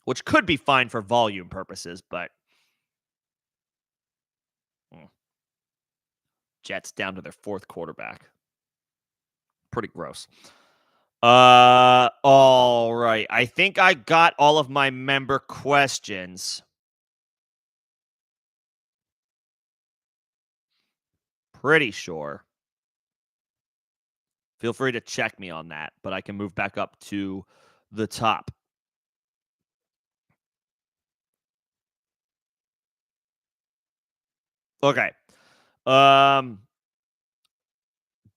Speaker 1: Which could be fine for volume purposes, but Jets down to their 4th quarterback. Pretty gross. All right. I think I got all of my member questions. Pretty sure. Feel free to check me on that, but I can move back up to the top. Okay.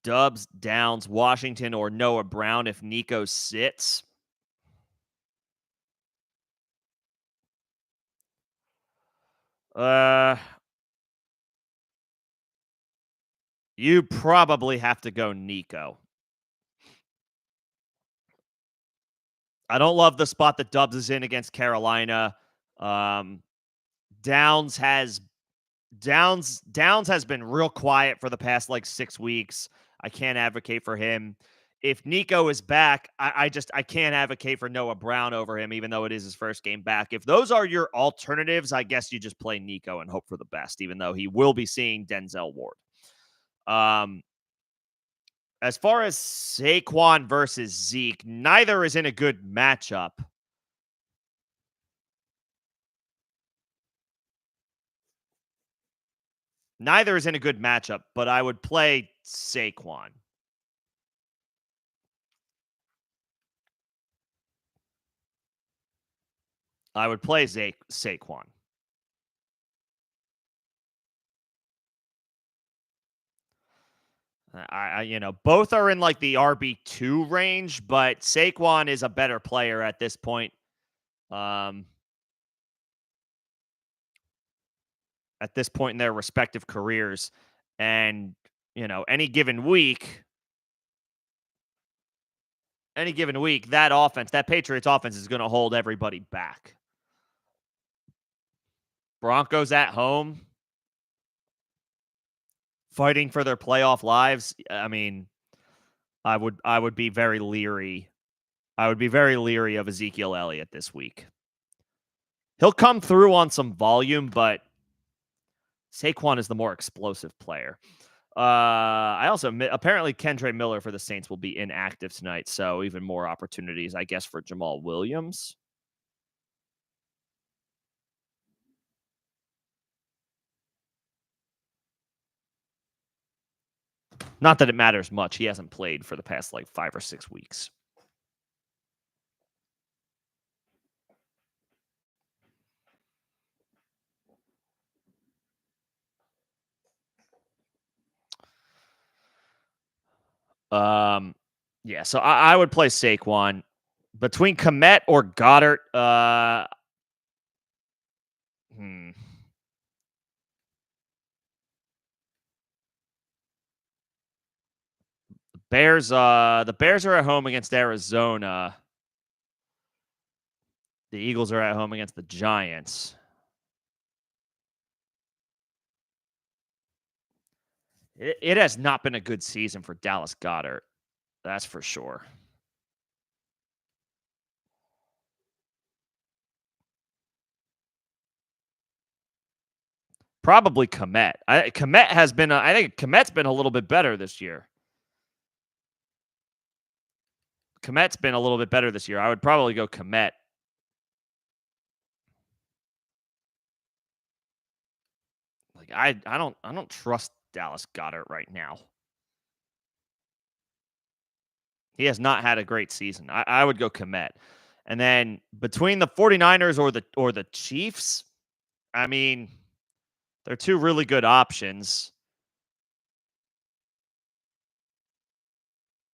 Speaker 1: Dubs, Downs, Washington, or Noah Brown if Nico sits. You probably have to go Nico. I don't love the spot that Dubs is in against Carolina. Downs has been real quiet for the past 6 weeks. I can't advocate for him. If Nico is back, I can't advocate for Noah Brown over him, even though it is his first game back. If those are your alternatives, I guess you just play Nico and hope for the best, even though he will be seeing Denzel Ward. As far as Saquon versus Zeke, neither is in a good matchup. Neither is in a good matchup, but I would play Saquon. I would play Saquon. Both are in the RB2 range, but Saquon is a better player at this point. At this point in their respective careers. And, any given week, that Patriots offense is going to hold everybody back. Broncos at home, fighting for their playoff lives. I mean, I would be very leery. I would be very leery of Ezekiel Elliott this week. He'll come through on some volume, but Saquon is the more explosive player. I also apparently Kendra Miller for the Saints will be inactive tonight, so even more opportunities, I guess, for Jamal Williams. Not that it matters much. He hasn't played for the past like 5 or 6 weeks. Um, yeah, so I would play Saquon between Komet or Goddard. Hmm. The Bears are at home against Arizona. The Eagles are at home against the Giants. It has not been a good season for Dallas Goddard. That's for sure. Probably Komet. Komet has been. I think Komet's been a little bit better this year. Komet's been a little bit better this year. I would probably go Komet. Like I don't trust Dallas Goddard right now. He has not had a great season. I would go Komet. And then between the 49ers or the Chiefs, I mean, they're two really good options.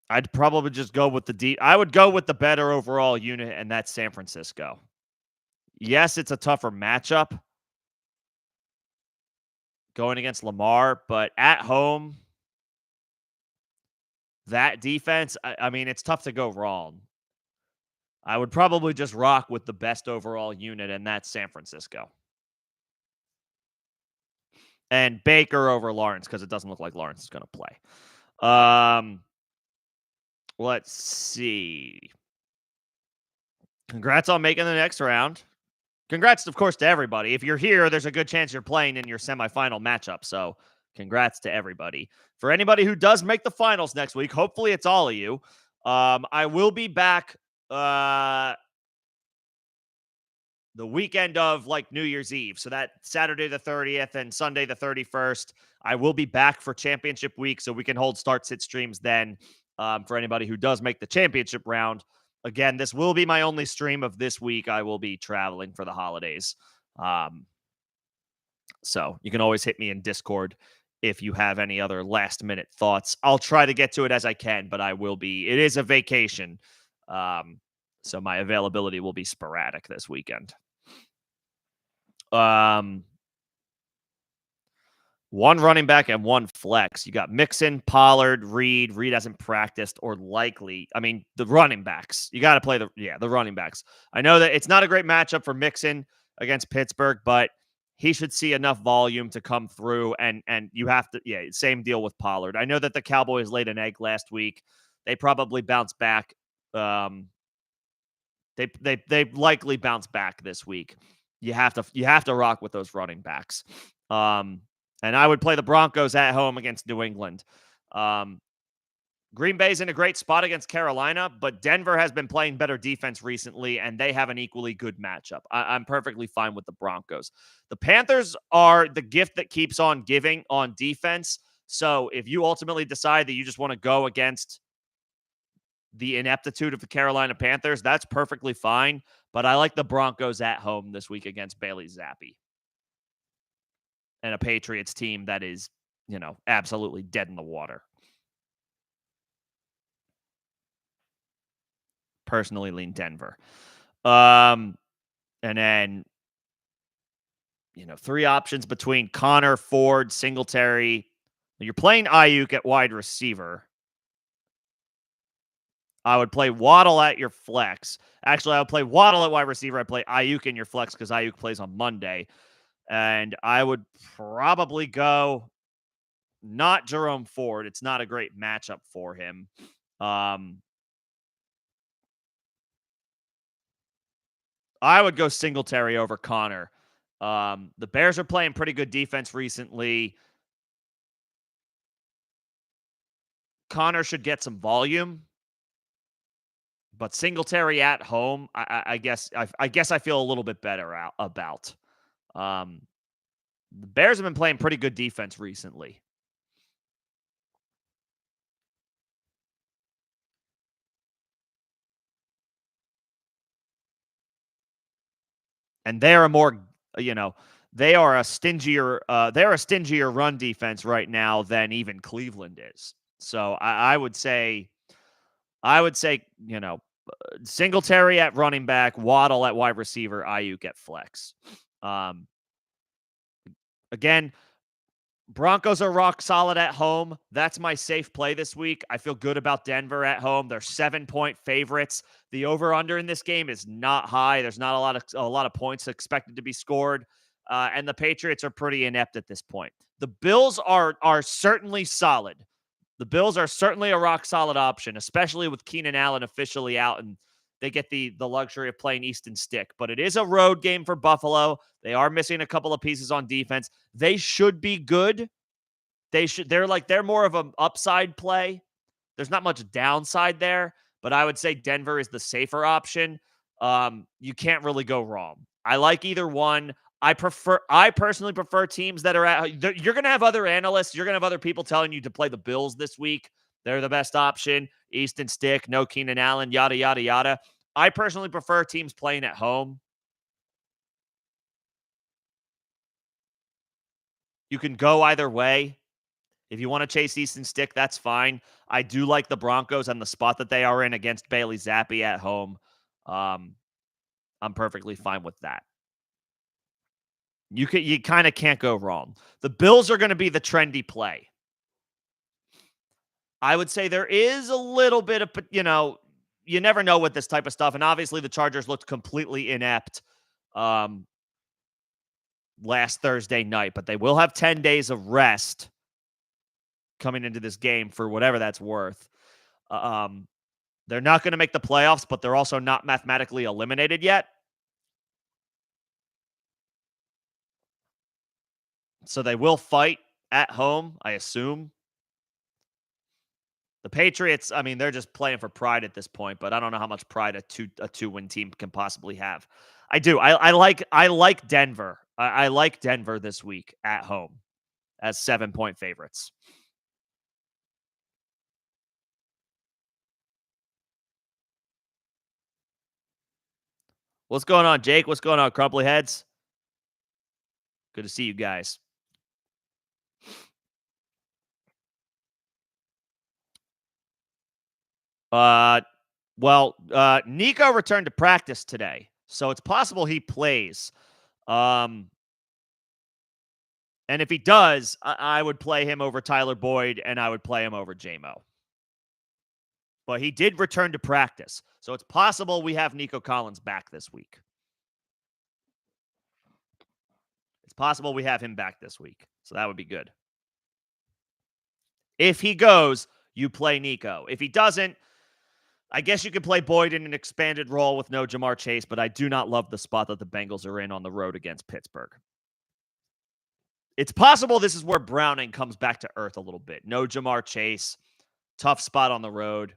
Speaker 1: I'd probably just go with I would go with the better overall unit, and that's San Francisco. Yes, it's a tougher matchup going against Lamar, but at home, that defense, I mean, it's tough to go wrong. I would probably just rock with the best overall unit, and that's San Francisco. And Baker over Lawrence because it doesn't look like Lawrence is going to play. Let's see. Congrats on making the next round. Congrats, of course, to everybody. If you're here, there's a good chance you're playing in your semifinal matchup. So, congrats to everybody. For anybody who does make the finals next week, hopefully it's all of you. I will be back the weekend of like New Year's Eve. So that Saturday the 30th and Sunday the 31st, I will be back for championship week. So we can hold start sit streams then for anybody who does make the championship round. Again, this will be my only stream of this week. I will be traveling for the holidays. So you can always hit me in Discord if you have any other last minute thoughts. I'll try to get to it as I can, but it is a vacation. So my availability will be sporadic this weekend. One running back and one flex. You got Mixon, Pollard, Reed. Reed hasn't practiced or likely. I mean, the running backs. You got to play the running backs. I know that it's not a great matchup for Mixon against Pittsburgh, but he should see enough volume to come through. And you have to, same deal with Pollard. I know that the Cowboys laid an egg last week. They probably bounce back. They likely bounce back this week. You have to rock with those running backs. And I would play the Broncos at home against New England. Green Bay's in a great spot against Carolina, but Denver has been playing better defense recently, and they have an equally good matchup. I'm perfectly fine with the Broncos. The Panthers are the gift that keeps on giving on defense. So if you ultimately decide that you just want to go against the ineptitude of the Carolina Panthers, that's perfectly fine. But I like the Broncos at home this week against Bailey Zappi and a Patriots team that is, absolutely dead in the water. Personally lean Denver. And then, three options between Connor, Ford, Singletary. You're playing Ayuk at wide receiver. I would play Waddle at your flex. Actually, I would play Waddle at wide receiver. I play Ayuk in your flex because Ayuk plays on Monday. And I would probably go not Jerome Ford. It's not a great matchup for him. I would go Singletary over Connor. The Bears are playing pretty good defense recently. Connor should get some volume, but Singletary at home, I guess I feel a little bit better about. Um, the Bears have been playing pretty good defense recently. And they're a more, you know, they're a stingier run defense right now than even Cleveland is. So I would say, Singletary at running back, Waddle at wide receiver, Ayuk at flex. Um, again, Broncos are rock solid at home. That's my safe play this week. I feel good about Denver at home. They're 7-point favorites. The over under in this game is not high. There's not a lot of points expected to be scored, and the Patriots are pretty inept at this point. The Bills are certainly solid. The Bills are certainly a rock solid option, especially with Keenan Allen officially out and they get the luxury of playing Easton Stick. But it is a road game for Buffalo. They are missing a couple of pieces on defense. They should be good. They're more of an upside play. There's not much downside there, but I would say Denver is the safer option. You can't really go wrong. I like either one. I personally prefer teams that are at, you're going to have other analysts, you're going to have other people telling you to play the Bills this week. They're the best option. Easton Stick, no Keenan Allen, yada, yada, yada. I personally prefer teams playing at home. You can go either way. If you want to chase Easton Stick, that's fine. I do like the Broncos and the spot that they are in against Bailey Zappi at home. I'm perfectly fine with that. You kind of can't go wrong. The Bills are going to be the trendy play. I would say there is a little bit of, you never know with this type of stuff. And obviously the Chargers looked completely inept last Thursday night, but they will have 10 days of rest coming into this game for whatever that's worth. They're not going to make the playoffs, but they're also not mathematically eliminated yet. So they will fight at home, I assume. The Patriots, I mean, they're just playing for pride at this point, but I don't know how much pride a two-win team can possibly have. I do. I like Denver. I like Denver this week at home as 7-point favorites. What's going on, Jake? What's going on, Crumply Heads? Good to see you guys. Nico returned to practice today, so it's possible he plays. And if he does, I would play him over Tyler Boyd, and I would play him over JMO. But he did return to practice, so it's possible we have Nico Collins back this week. It's possible we have him back this week, so that would be good. If he goes, you play Nico. If he doesn't, I guess you could play Boyd in an expanded role with no Jamar Chase, but I do not love the spot that the Bengals are in on the road against Pittsburgh. It's possible this is where Browning comes back to earth a little bit. No Jamar Chase, tough spot on the road.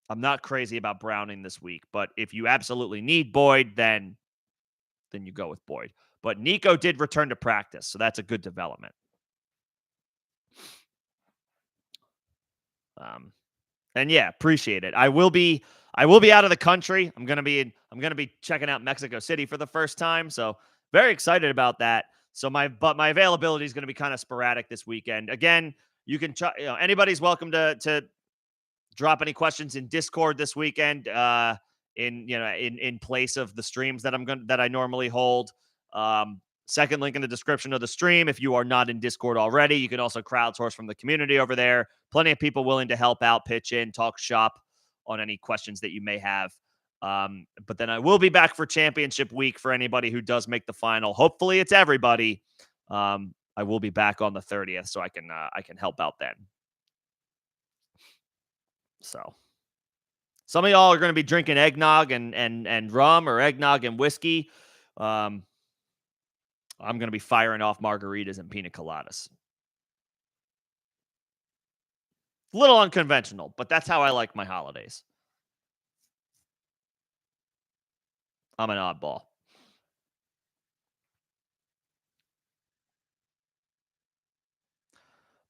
Speaker 1: I'm not crazy about Browning this week, but if you absolutely need Boyd, then you go with Boyd. But Nico did return to practice, so that's a good development. And yeah, appreciate it. I will be out of the country. I'm gonna be checking out Mexico City for the first time, so very excited about that. So my availability is going to be kind of sporadic this weekend. Again, you can anybody's welcome to drop any questions in Discord this weekend. In place of the streams that I normally hold. Second link in the description of the stream. If you are not in Discord already, you can also crowdsource from the community over there. Plenty of people willing to help out, pitch in, talk shop on any questions that you may have. But then I will be back for championship week for anybody who does make the final. Hopefully it's everybody. I will be back on the 30th, so I can help out then. So some of y'all are going to be drinking eggnog and rum or eggnog and whiskey. I'm going to be firing off margaritas and pina coladas. A little unconventional, but that's how I like my holidays. I'm an oddball.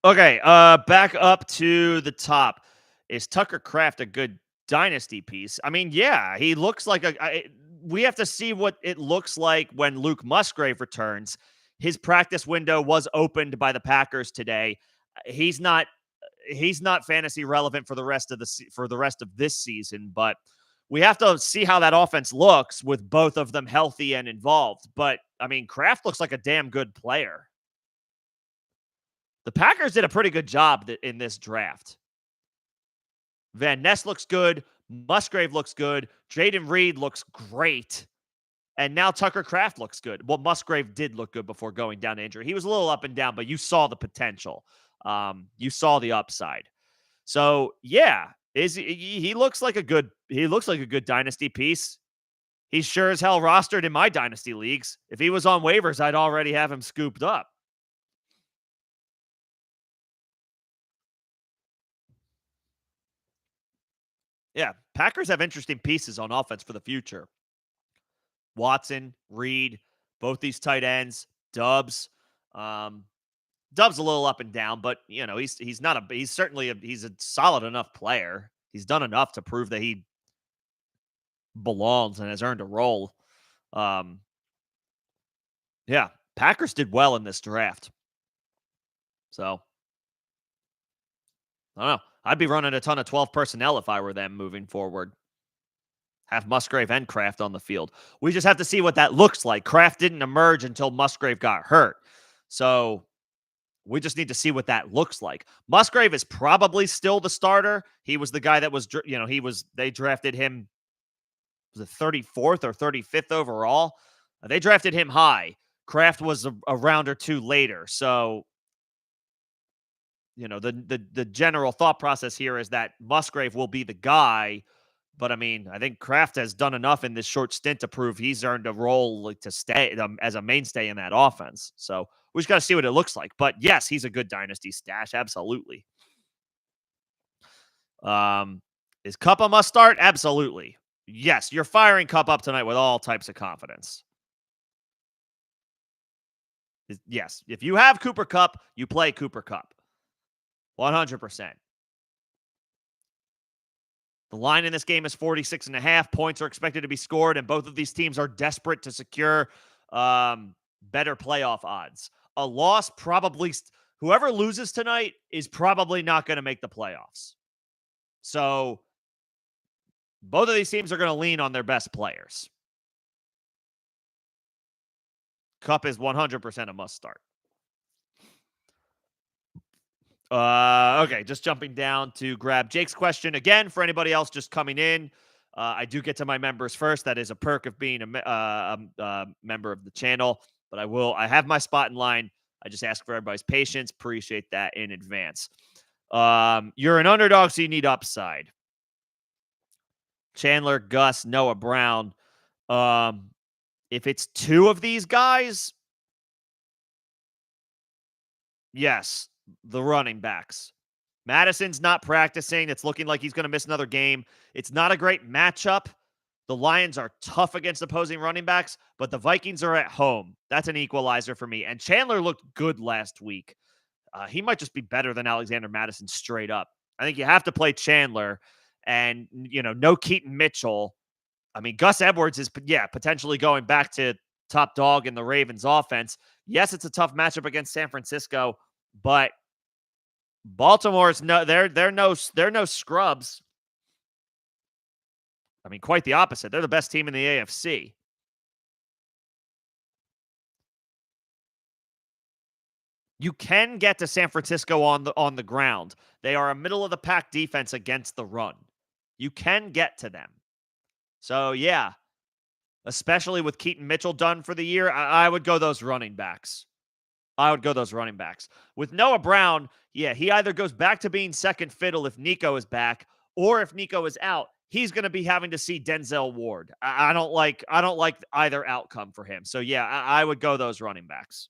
Speaker 1: Okay, back up to the top. Is Tucker Craft a good dynasty piece? I mean, yeah, he looks like we have to see what it looks like when Luke Musgrave returns. His practice window was opened by the Packers today. He's not he's not fantasy relevant for the rest of for the rest of this season, but we have to see how that offense looks with both of them healthy and involved. But I mean, Kraft looks like a damn good player. The Packers did a pretty good job in this draft. Van Ness looks good. Musgrave looks good. Jaden Reed looks great. And now Tucker Kraft looks good. Well, Musgrave did look good before going down to injury. He was a little up and down, but you saw the potential. You saw the upside. So yeah, he looks like a good dynasty piece. He's sure as hell rostered in my dynasty leagues. If he was on waivers, I'd already have him scooped up. Yeah, Packers have interesting pieces on offense for the future. Watson, Reed, both these tight ends, Dubs. Um, Dubs a little up and down, but you know he's not a he's certainly he's a solid enough player. He's done enough to prove that he belongs and has earned a role. Um, yeah, Packers did well in this draft. So I don't know. I'd be running a ton of 12 personnel if I were them moving forward. Have Musgrave and Kraft on the field. We just have to see what that looks like. Kraft didn't emerge until Musgrave got hurt. So we just need to see what that looks like. Musgrave is probably still the starter. He was the guy that was, they drafted him, was it 34th or 35th overall? They drafted him high. Kraft was a round or two later. So, the general thought process here is that Musgrave will be the guy. But I mean, I think Kraft has done enough in this short stint to prove he's earned a role to stay as a mainstay in that offense. So we just got to see what it looks like. But yes, he's a good dynasty stash. Absolutely. Is Cup a must start? Absolutely. Yes, you're firing Cup up tonight with all types of confidence. Yes, if you have Cooper Cup, you play Cooper Cup. 100%. The line in this game is 46.5. Points are expected to be scored, and both of these teams are desperate to secure better playoff odds. A loss probably, whoever loses tonight is probably not going to make the playoffs. So both of these teams are going to lean on their best players. Cup is 100% a must start. Okay, just jumping down to grab Jake's question again for anybody else just coming in. I do get to my members first. That is a perk of being a member of the channel. But I have my spot in line. I just ask for everybody's patience. Appreciate that in advance. You're an underdog, so you need upside. Chandler, Gus, Noah Brown. If it's two of these guys, yes, the running backs. Madison's not practicing. It's looking like he's going to miss another game. It's not a great matchup. The Lions are tough against opposing running backs, but the Vikings are at home. That's an equalizer for me. And Chandler looked good last week. He might just be better than Alexander Madison straight up. I think you have to play Chandler and, no Keaton Mitchell. I mean, Gus Edwards is, potentially going back to top dog in the Ravens offense. Yes, it's a tough matchup against San Francisco, but Baltimore's they're no scrubs. I mean, quite the opposite. They're the best team in the AFC. You can get to San Francisco on the ground. They are a middle of the pack defense against the run. You can get to them. So yeah, especially with Keaton Mitchell done for the year, I would go those running backs. With Noah Brown, yeah, he either goes back to being second fiddle if Nico is back, or if Nico is out, he's going to be having to see Denzel Ward. I don't like either outcome for him. So yeah, I would go those running backs.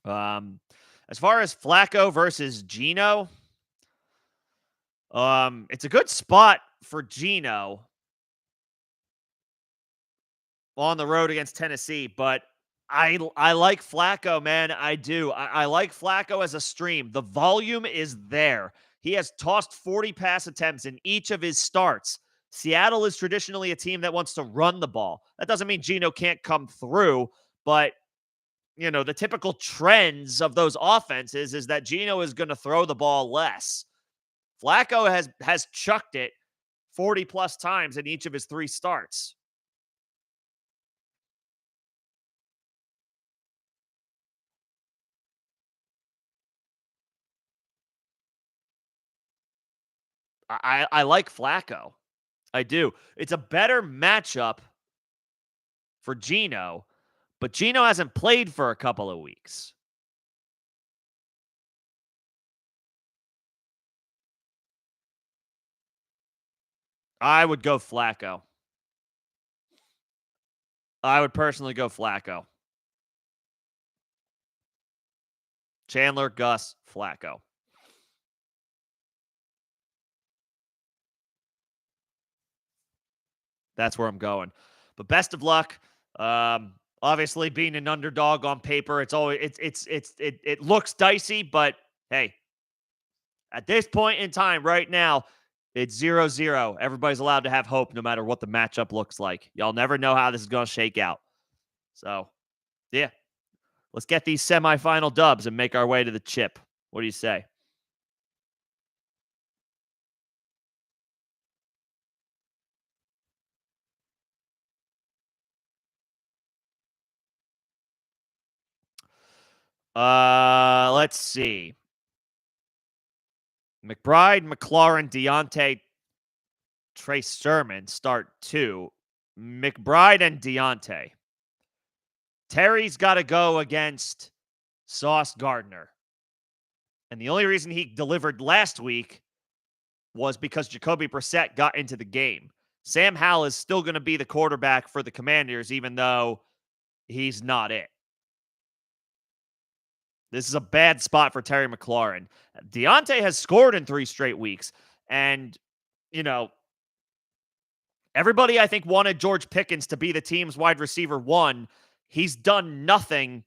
Speaker 1: Um, as far as Flacco versus Gino, it's a good spot for Gino on the road against Tennessee, but I like Flacco, man. I do. I like Flacco as a stream. The volume is there. He has tossed 40 pass attempts in each of his starts. Seattle is traditionally a team that wants to run the ball. That doesn't mean Gino can't come through, but the typical trends of those offenses is that Gino is going to throw the ball less. Flacco has chucked it 40 plus times in each of his 3 starts. I like Flacco. I do. It's a better matchup for Gino, but Gino hasn't played for a couple of weeks. I would go Flacco. I would personally go Flacco. Chandler, Gus, Flacco. That's where I'm going. But best of luck. Obviously, being an underdog on paper, it's always it looks dicey, but hey, at this point in time, right now, it's 0-0. Everybody's allowed to have hope no matter what the matchup looks like. Y'all never know how this is going to shake out. So, yeah, let's get these semifinal dubs and make our way to the chip. What do you say? Let's see. McBride, McLaurin, Deontay, Trey Sermon start 2. McBride and Deontay. Terry's got to go against Sauce Gardner. And the only reason he delivered last week was because Jacoby Brissett got into the game. Sam Howell is still going to be the quarterback for the Commanders, even though he's not it. This is a bad spot for Terry McLaurin. Deontay has scored in 3 straight weeks. And, you know, everybody, I think, wanted George Pickens to be the team's wide receiver 1. He's done nothing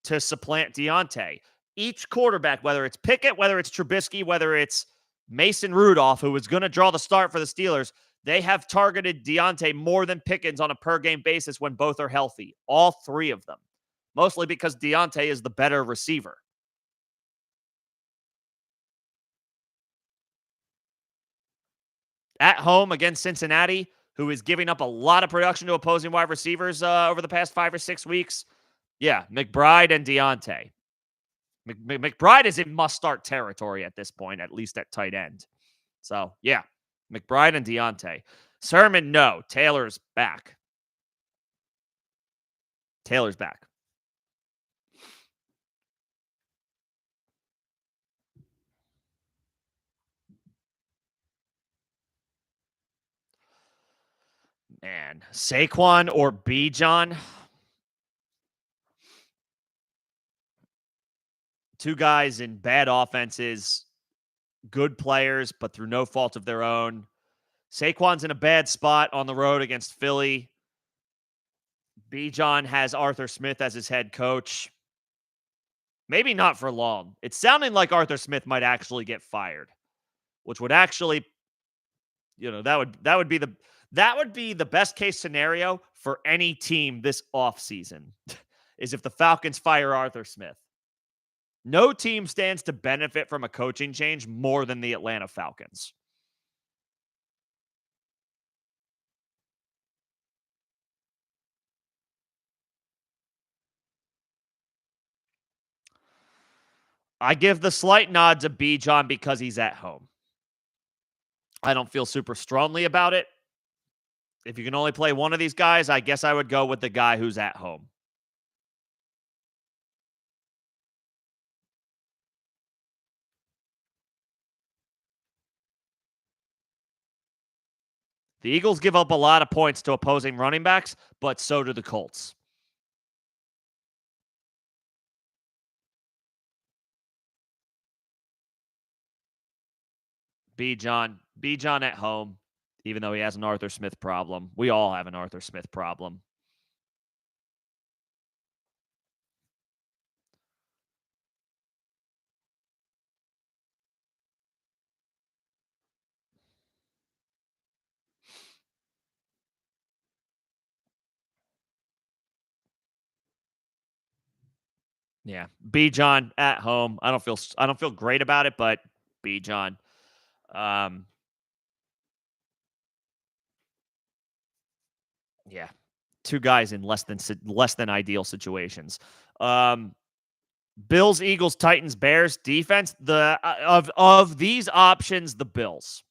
Speaker 1: to supplant Deontay. Each quarterback, whether it's Pickett, whether it's Trubisky, whether it's Mason Rudolph, who was going to draw the start for the Steelers, they have targeted Deontay more than Pickens on a per-game basis when both are healthy. All 3 of them. Mostly because Deontay is the better receiver. At home against Cincinnati, who is giving up a lot of production to opposing wide receivers over the past 5 or 6 weeks. Yeah, McBride and Deontay. McBride is in must-start territory at this point, at least at tight end. So, yeah, McBride and Deontay. Sermon, no. Taylor's back. Taylor's back. Man, Saquon or Bijan? 2 guys in bad offenses, good players, but through no fault of their own. Saquon's in a bad spot on the road against Philly. Bijan has Arthur Smith as his head coach. Maybe not for long. It's sounding like Arthur Smith might actually get fired, which would actually, that would be the best case scenario for any team this offseason is if the Falcons fire Arthur Smith. No team stands to benefit from a coaching change more than the Atlanta Falcons. I give the slight nod to Bijan because he's at home. I don't feel super strongly about it. If you can only play one of these guys, I guess I would go with the guy who's at home. The Eagles give up a lot of points to opposing running backs, but so do the Colts. B. John at home, even though he has an Arthur Smith problem. We all have an Arthur Smith problem. Yeah, B. John at home. I don't feel great about it, but B. John. Um, yeah, two guys in less than ideal situations. Um, Bills, Eagles, Titans, Bears defense. Of these options, the Bills.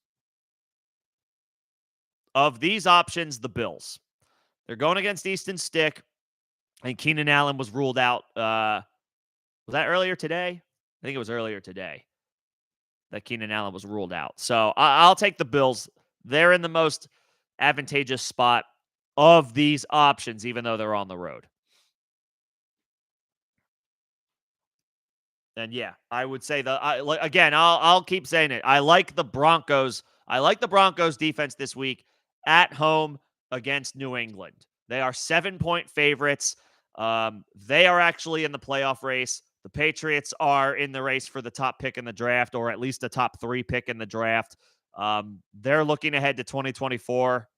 Speaker 1: Of these options, the Bills. They're going against Easton Stick, and Keenan Allen was ruled out. Was that earlier today? I think it was earlier today that Keenan Allen was ruled out. So I'll take the Bills. They're in the most advantageous spot of these options, even though they're on the road. And yeah, I would say again. I'll keep saying it. I like the Broncos. I like the Broncos defense this week at home against New England. They are 7-point favorites. They are actually in the playoff race. The Patriots are in the race for the top pick in the draft, or at least a top 3 pick in the draft. They're looking ahead to 2024.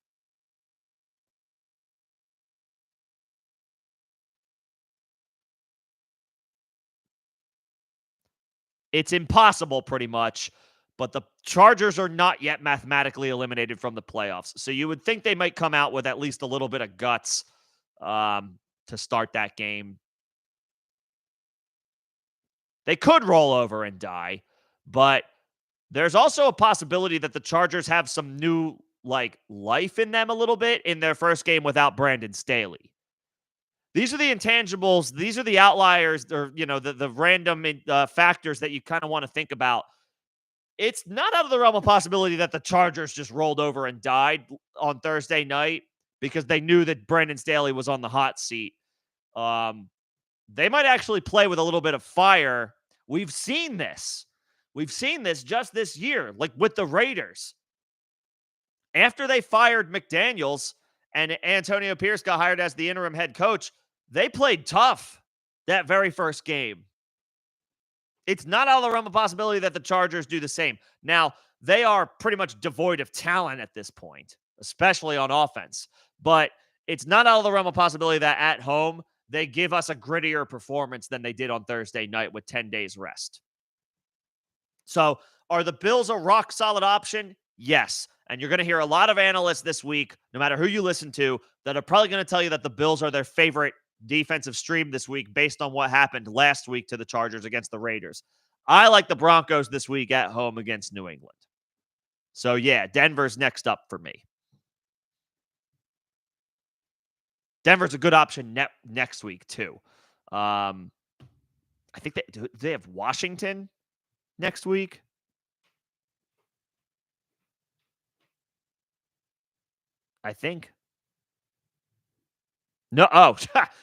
Speaker 1: It's impossible pretty much, but the Chargers are not yet mathematically eliminated from the playoffs. So you would think they might come out with at least a little bit of guts to start that game. They could roll over and die, but there's also a possibility that the Chargers have some new life in them a little bit in their first game without Brandon Staley. These are the intangibles. These are the outliers, or the random factors that you kind of want to think about. It's not out of the realm of possibility that the Chargers just rolled over and died on Thursday night because they knew that Brandon Staley was on the hot seat. Um, they might actually play with a little bit of fire. We've seen this. We've seen this just this year, like with the Raiders. After they fired McDaniels and Antonio Pierce got hired as the interim head coach, they played tough that very first game. It's not out of the realm of possibility that the Chargers do the same. Now, they are pretty much devoid of talent at this point, especially on offense. But it's not out of the realm of possibility that at home, they give us a grittier performance than they did on Thursday night with 10 days rest. So, are the Bills a rock solid option? Yes. And you're going to hear a lot of analysts this week, no matter who you listen to, that are probably going to tell you that the Bills are their favorite defensive stream this week based on what happened last week to the Chargers against the Raiders. I like the Broncos this week at home against New England. So, yeah, Denver's next up for me. Denver's a good option next week, too. I think they have Washington next week. I think. No,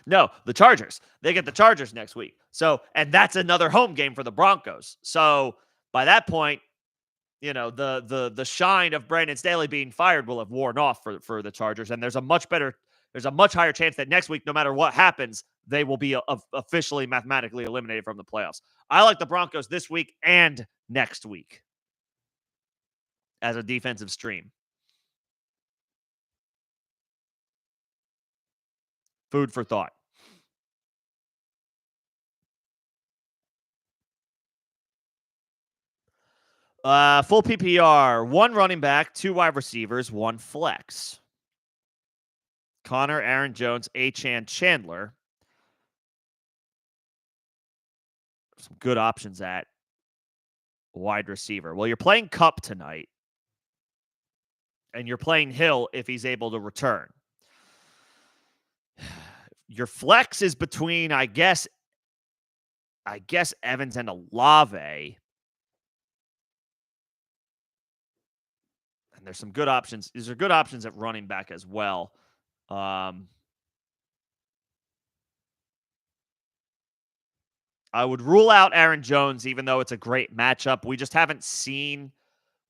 Speaker 1: no, the Chargers. They get the Chargers next week. So, and that's another home game for the Broncos. So, by that point, the shine of Brandon Staley being fired will have worn off for the Chargers, and there's a much higher chance that next week, no matter what happens, they will be officially mathematically eliminated from the playoffs. I like the Broncos this week and next week as a defensive stream. Food for thought. Full PPR, 1 running back, 2 wide receivers, 1 flex. Connor, Aaron Jones, Achane, Chandler. Some good options at wide receiver. Well, you're playing Kupp tonight, and you're playing Hill if he's able to return. Your flex is between, I guess Evans and Olave. And there's some good options. These are good options at running back as well. I would rule out Aaron Jones, even though it's a great matchup. We just haven't seen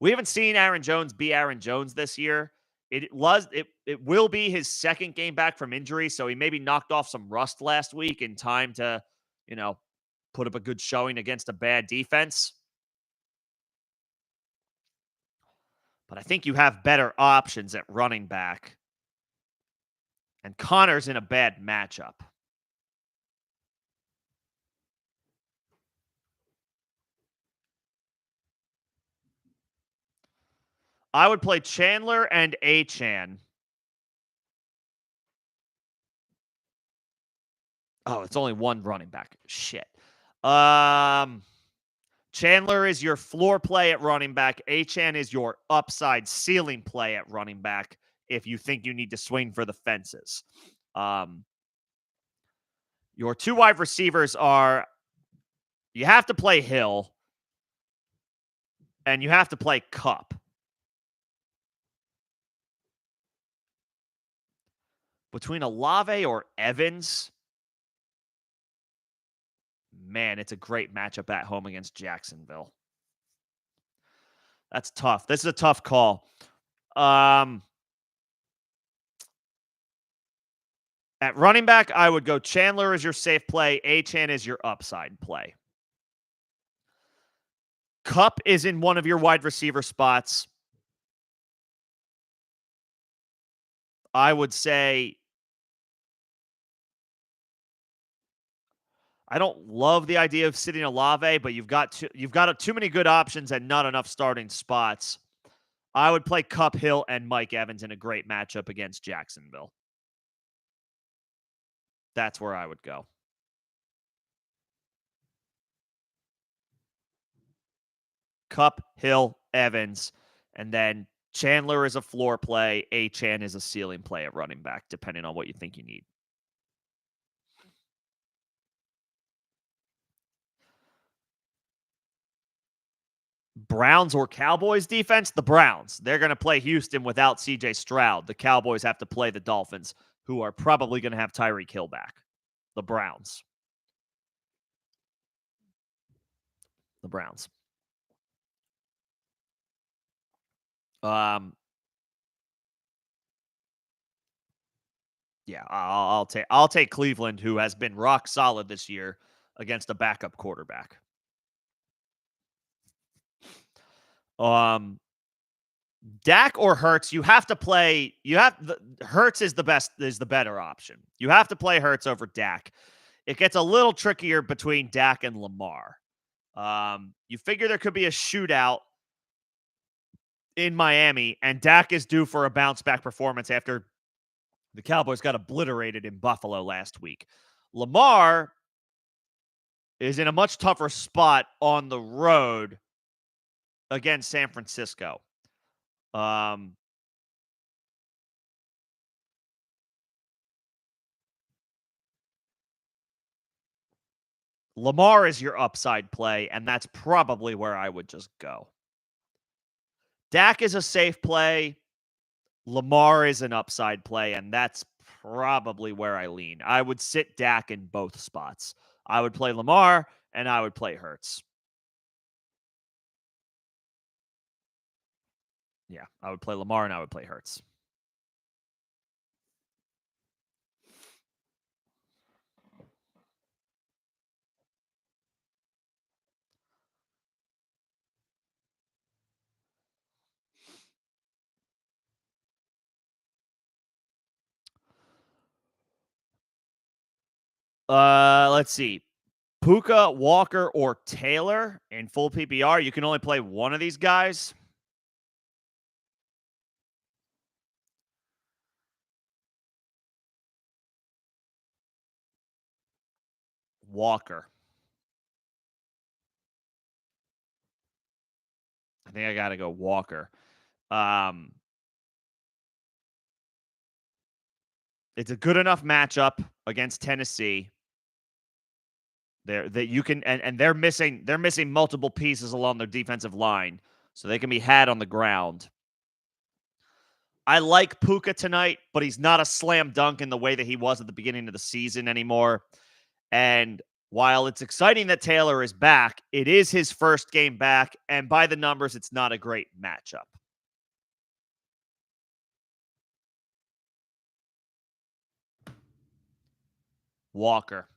Speaker 1: We haven't seen Aaron Jones be Aaron Jones this year. It will be his second game back from injury, so he maybe knocked off some rust last week in time to, you know, put up a good showing against a bad defense. But I think you have better options at running back. And Connor's in a bad matchup. I would play Chandler and Achan. Oh, it's only one running back. Shit. Chandler is your floor play at running back. Achan is your upside ceiling play at running back if you think you need to swing for the fences. Your two wide receivers are you have to play Hill and you have to play Cup. Between Olave or Evans, man, it's a great matchup at home against Jacksonville. That's tough. This is a tough call. At running back, I would go Chandler as your safe play. Achan is your upside play. Cup is in one of your wide receiver spots. I would say I don't love the idea of sitting Olave, but you've got too many good options and not enough starting spots. I would play Cup, Hill, and Mike Evans in a great matchup against Jacksonville. That's where I would go. Cup, Hill, Evans, and then Chandler is a floor play. Achan is a ceiling play at running back, depending on what you think you need. Browns or Cowboys defense? The Browns. They're going to play Houston without CJ Stroud. The Cowboys have to play the Dolphins, who are probably going to have Tyreek Hill back. The Browns. The Browns. Yeah, I'll take Cleveland, who has been rock solid this year against a backup quarterback. Dak or Hurts, you have to play. Hurts is the better option. You have to play Hurts over Dak. It gets a little trickier between Dak and Lamar. You figure there could be a shootout in Miami, and Dak is due for a bounce back performance after the Cowboys got obliterated in Buffalo last week. Lamar is in a much tougher spot on the road against San Francisco. Lamar is your upside play, and that's probably where I would just go. Dak is a safe play. Lamar is an upside play, and that's probably where I lean. I would sit Dak in both spots. I would play Lamar, and I would play Hurts. Yeah, I would play Lamar, and I would play Hurts. Let's see. Puka, Walker, or Taylor in full PPR. You can only play one of these guys. Walker. I think I got to go Walker. It's a good enough matchup against Tennessee. That you can and they're missing multiple pieces along their defensive line, so they can be had on the ground. I like Puka tonight, but he's not a slam dunk in the way that he was at the beginning of the season anymore. And While it's exciting that Taylor is back, it is his first game back, and by the numbers, it's not a great matchup. Walker.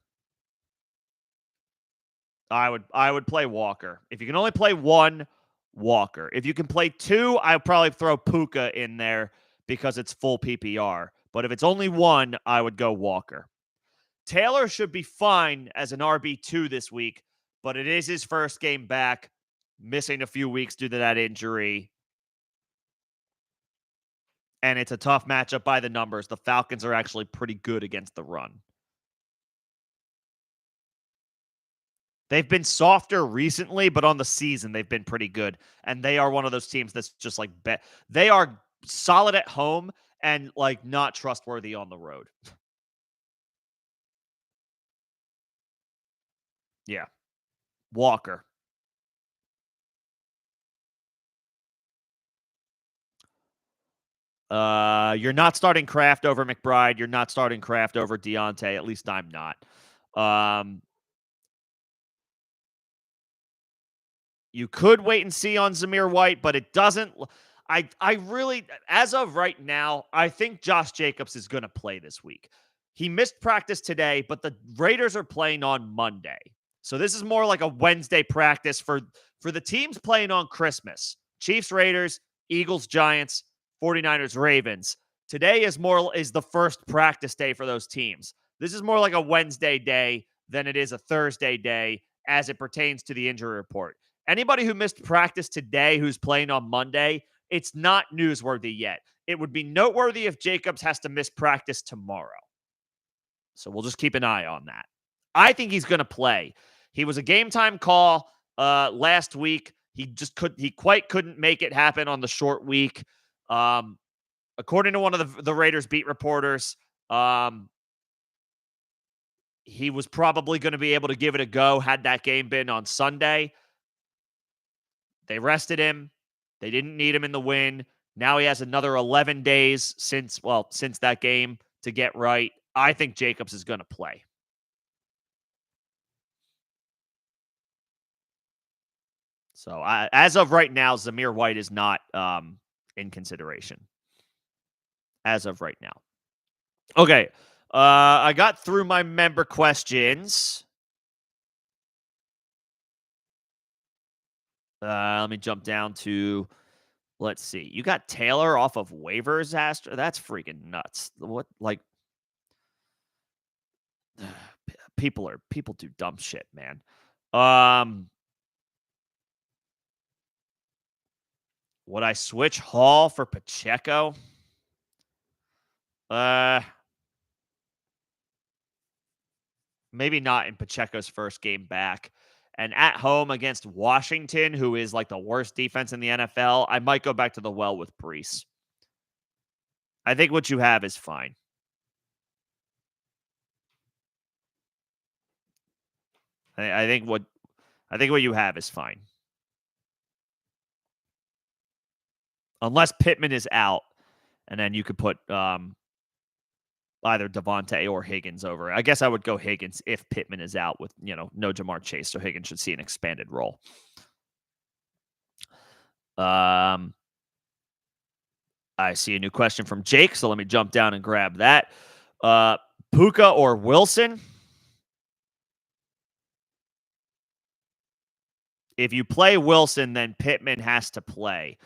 Speaker 1: I would play Walker. If you can only play one, Walker. If you can play two, I would probably throw Puka in there because it's full PPR. But if it's only one, I would go Walker. Taylor should be fine as an RB2 this week, but it is his first game back, missing a few weeks due to that injury. And it's a tough matchup by the numbers. The Falcons are actually pretty good against the run. They've been softer recently, but on the season, they've been pretty good. And they are one of those teams that's just like, they are solid at home and like not trustworthy on the road. Yeah. Walker. You're not starting Kraft over McBride. You're not starting Kraft over Deontay. At least I'm not. Um, You could wait and see on Zamir White, but it doesn't. I really, as of right now, I think Josh Jacobs is going to play this week. He missed practice today, but the Raiders are playing on Monday. So this is more like a Wednesday practice for the teams playing on Christmas. Chiefs, Raiders, Eagles, Giants, 49ers, Ravens. Today is the first practice day for those teams. This is more like a Wednesday day than it is a Thursday day as it pertains to the injury report. Anybody who missed practice today who's playing on Monday, it's not newsworthy yet. It would be noteworthy if Jacobs has to miss practice tomorrow. So we'll just keep an eye on that. I think he's going to play. He was a game time call last week. He quite couldn't make it happen on the short week. According to one of the Raiders beat reporters, he was probably going to be able to give it a go had that game been on Sunday. They rested him. They didn't need him in the win. Now he has another 11 days since that game to get right. I think Jacobs is going to play. So as of right now, Zamir White is not in consideration. As of right now. Okay. I got through my member questions. Let me jump down to, let's see. You got Taylor off of waivers, Astro? That's freaking nuts. What, like, people do dumb shit, man. Would I switch Hall for Pacheco? Maybe not in Pacheco's first game back. And at home against Washington, who is like the worst defense in the NFL, I might go back to the well with Brees. I think what you have is fine. I think what you have is fine. Unless Pittman is out, and then you could put either Devontae or Higgins over. I guess I would go Higgins if Pittman is out with, no Jamar Chase, so Higgins should see an expanded role. I see a new question from Jake, so let me jump down and grab that. Puka or Wilson? If you play Wilson, then Pittman has to play.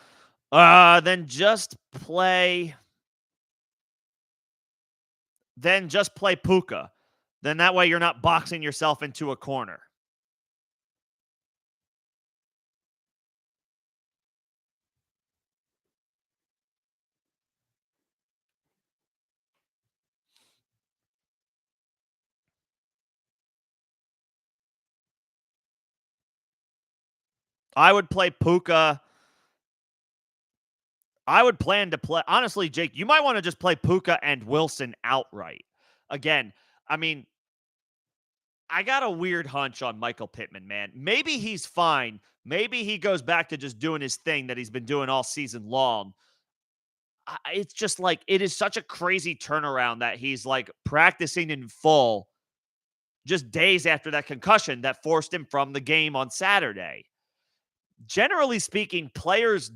Speaker 1: Then just play Puka. Then that way you're not boxing yourself into a corner. I would play Puka. I would plan to play. Honestly, Jake, you might want to just play Puka and Wilson outright. Again, I mean, I got a weird hunch on Michael Pittman, man. Maybe he's fine. Maybe he goes back to just doing his thing that he's been doing all season long. It's just like, it is such a crazy turnaround that he's like practicing in full just days after that concussion that forced him from the game on Saturday. Generally speaking, players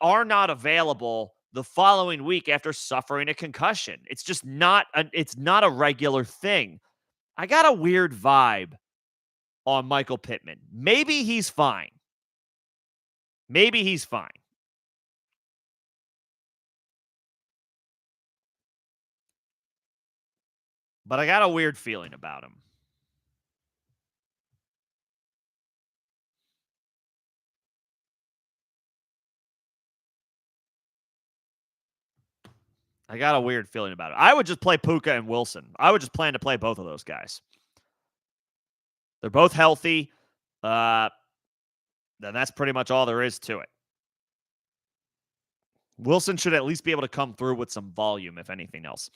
Speaker 1: are not available the following week after suffering a concussion. It's just not a regular thing. I got a weird vibe on Michael Pittman. Maybe he's fine. Maybe he's fine. But I got a weird feeling about him. I got a weird feeling about it. I would just play Puka and Wilson. I would just plan to play both of those guys. They're both healthy. Then that's pretty much all there is to it. Wilson should at least be able to come through with some volume, if anything else.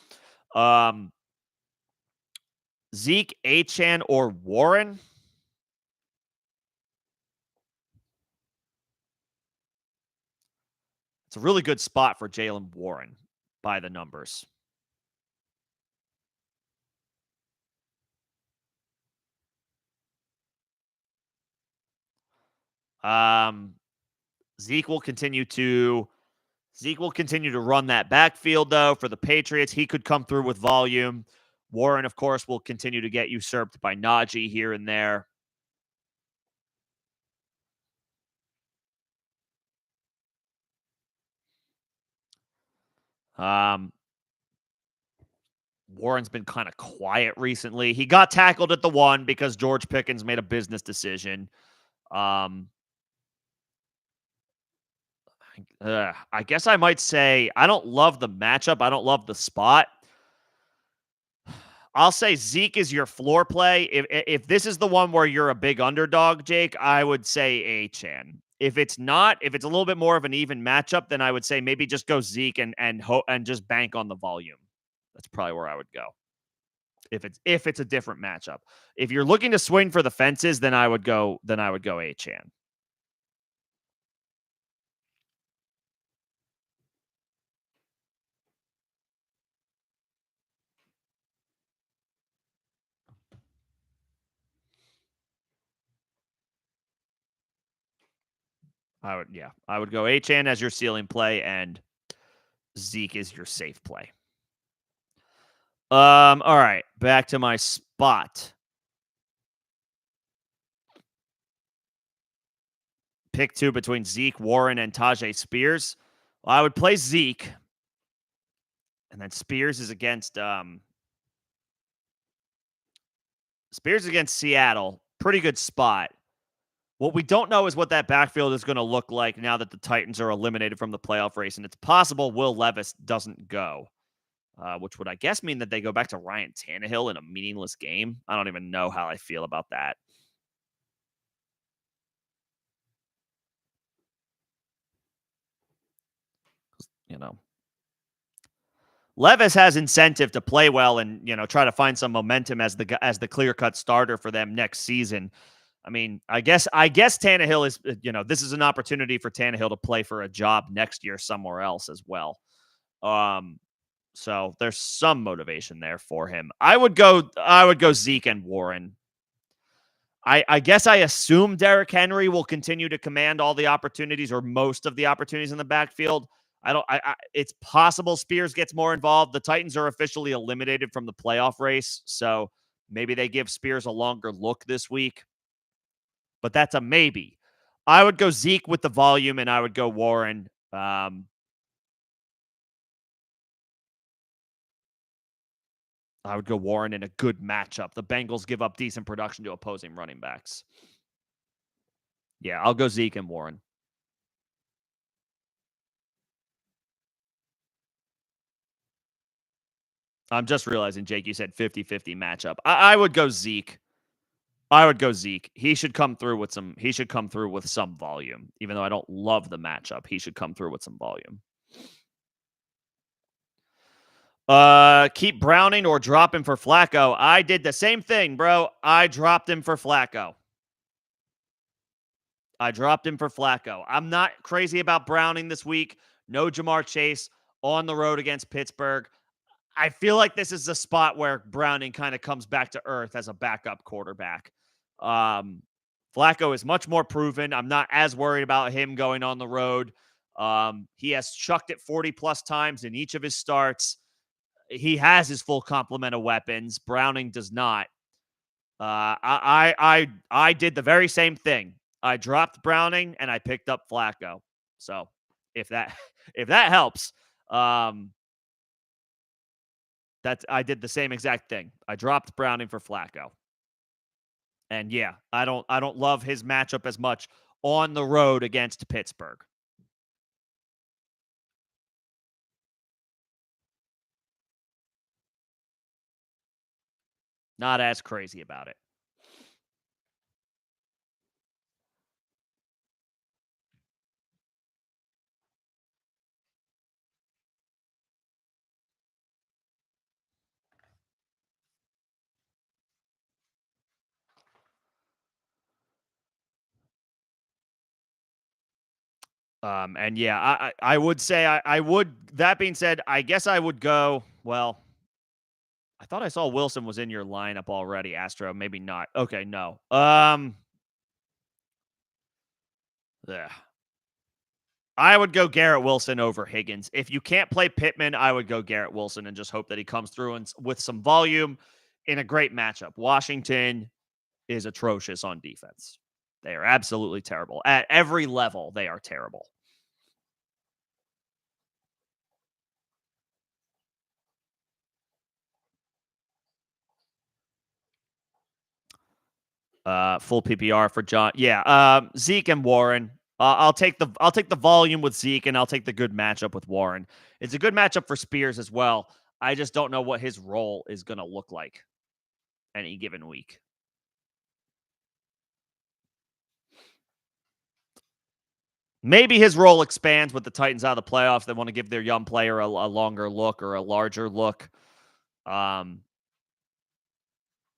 Speaker 1: Zeke, Achane, or Warren? It's a really good spot for Jaylen Warren by the numbers. Zeke will continue to run that backfield, though, for the Patriots. He could come through with volume. Warren, of course, will continue to get usurped by Najee here and there. Warren's been kind of quiet recently. He got tackled at the 1 because George Pickens made a business decision. I guess I might say I don't love the matchup. I don't love the spot. I'll say Zeke is your floor play. If this is the one where you're a big underdog, Jake, I would say Achane. If it's not, if it's a little bit more of an even matchup, then I would say maybe just go Zeke and just bank on the volume. That's probably where I would go. If it's a different matchup. If you're looking to swing for the fences, then I would go Achane. I would go Achane as your ceiling play and Zeke is your safe play. All right, back to my spot. Pick 2 between Zeke, Warren, and Tajay Spears. Well, I would play Zeke, and then Spears is against Seattle. Pretty good spot. What we don't know is what that backfield is going to look like now that the Titans are eliminated from the playoff race, and it's possible Will Levis doesn't go, which would, I guess, mean that they go back to Ryan Tannehill in a meaningless game. I don't even know how I feel about that. You know, Levis has incentive to play well and, try to find some momentum as the clear-cut starter for them next season. I mean, I guess Tannehill is, this is an opportunity for Tannehill to play for a job next year somewhere else as well. So there's some motivation there for him. I would go Zeke and Warren. I guess I assume Derrick Henry will continue to command all the opportunities or most of the opportunities in the backfield. It's possible Spears gets more involved. The Titans are officially eliminated from the playoff race, so maybe they give Spears a longer look this week. But that's a maybe. I would go Zeke with the volume, and I would go Warren. I would go Warren in a good matchup. The Bengals give up decent production to opposing running backs. Yeah, I'll go Zeke and Warren. I'm just realizing, Jake, you said 50-50 matchup. I would go Zeke. He should come through with some volume. Even though I don't love the matchup, he should come through with some volume. Keep Browning or drop him for Flacco. I did the same thing, bro. I dropped him for Flacco. I'm not crazy about Browning this week. No Jamar Chase on the road against Pittsburgh. I feel like this is a spot where Browning kind of comes back to earth as a backup quarterback. Um, Flacco is much more proven. I'm not as worried about him going on the road. He has chucked it 40 plus times in each of his starts. He has his full complement of weapons. Browning does not. I did the very same thing. I dropped Browning and I picked up Flacco. So if that if that helps, um, that's I did the same exact thing. I dropped Browning for Flacco. And yeah, I don't love his matchup as much on the road against Pittsburgh. Not as crazy about it. And yeah, I would say I would. That being said, I guess I would go. Well, I thought I saw Wilson was in your lineup already. Astro, maybe not. Okay, no. Yeah. I would go Garrett Wilson over Higgins. If you can't play Pittman, I would go Garrett Wilson and just hope that he comes through and with some volume in a great matchup. Washington is atrocious on defense. They are absolutely terrible. At every level, they are terrible. Full PPR for John. Yeah, Zeke and Warren. I'll take the volume with Zeke, and I'll take the good matchup with Warren. It's a good matchup for Spears as well. I just don't know what his role is going to look like any given week. Maybe his role expands with the Titans out of the playoffs. They want to give their young player a longer look or a larger look. Um,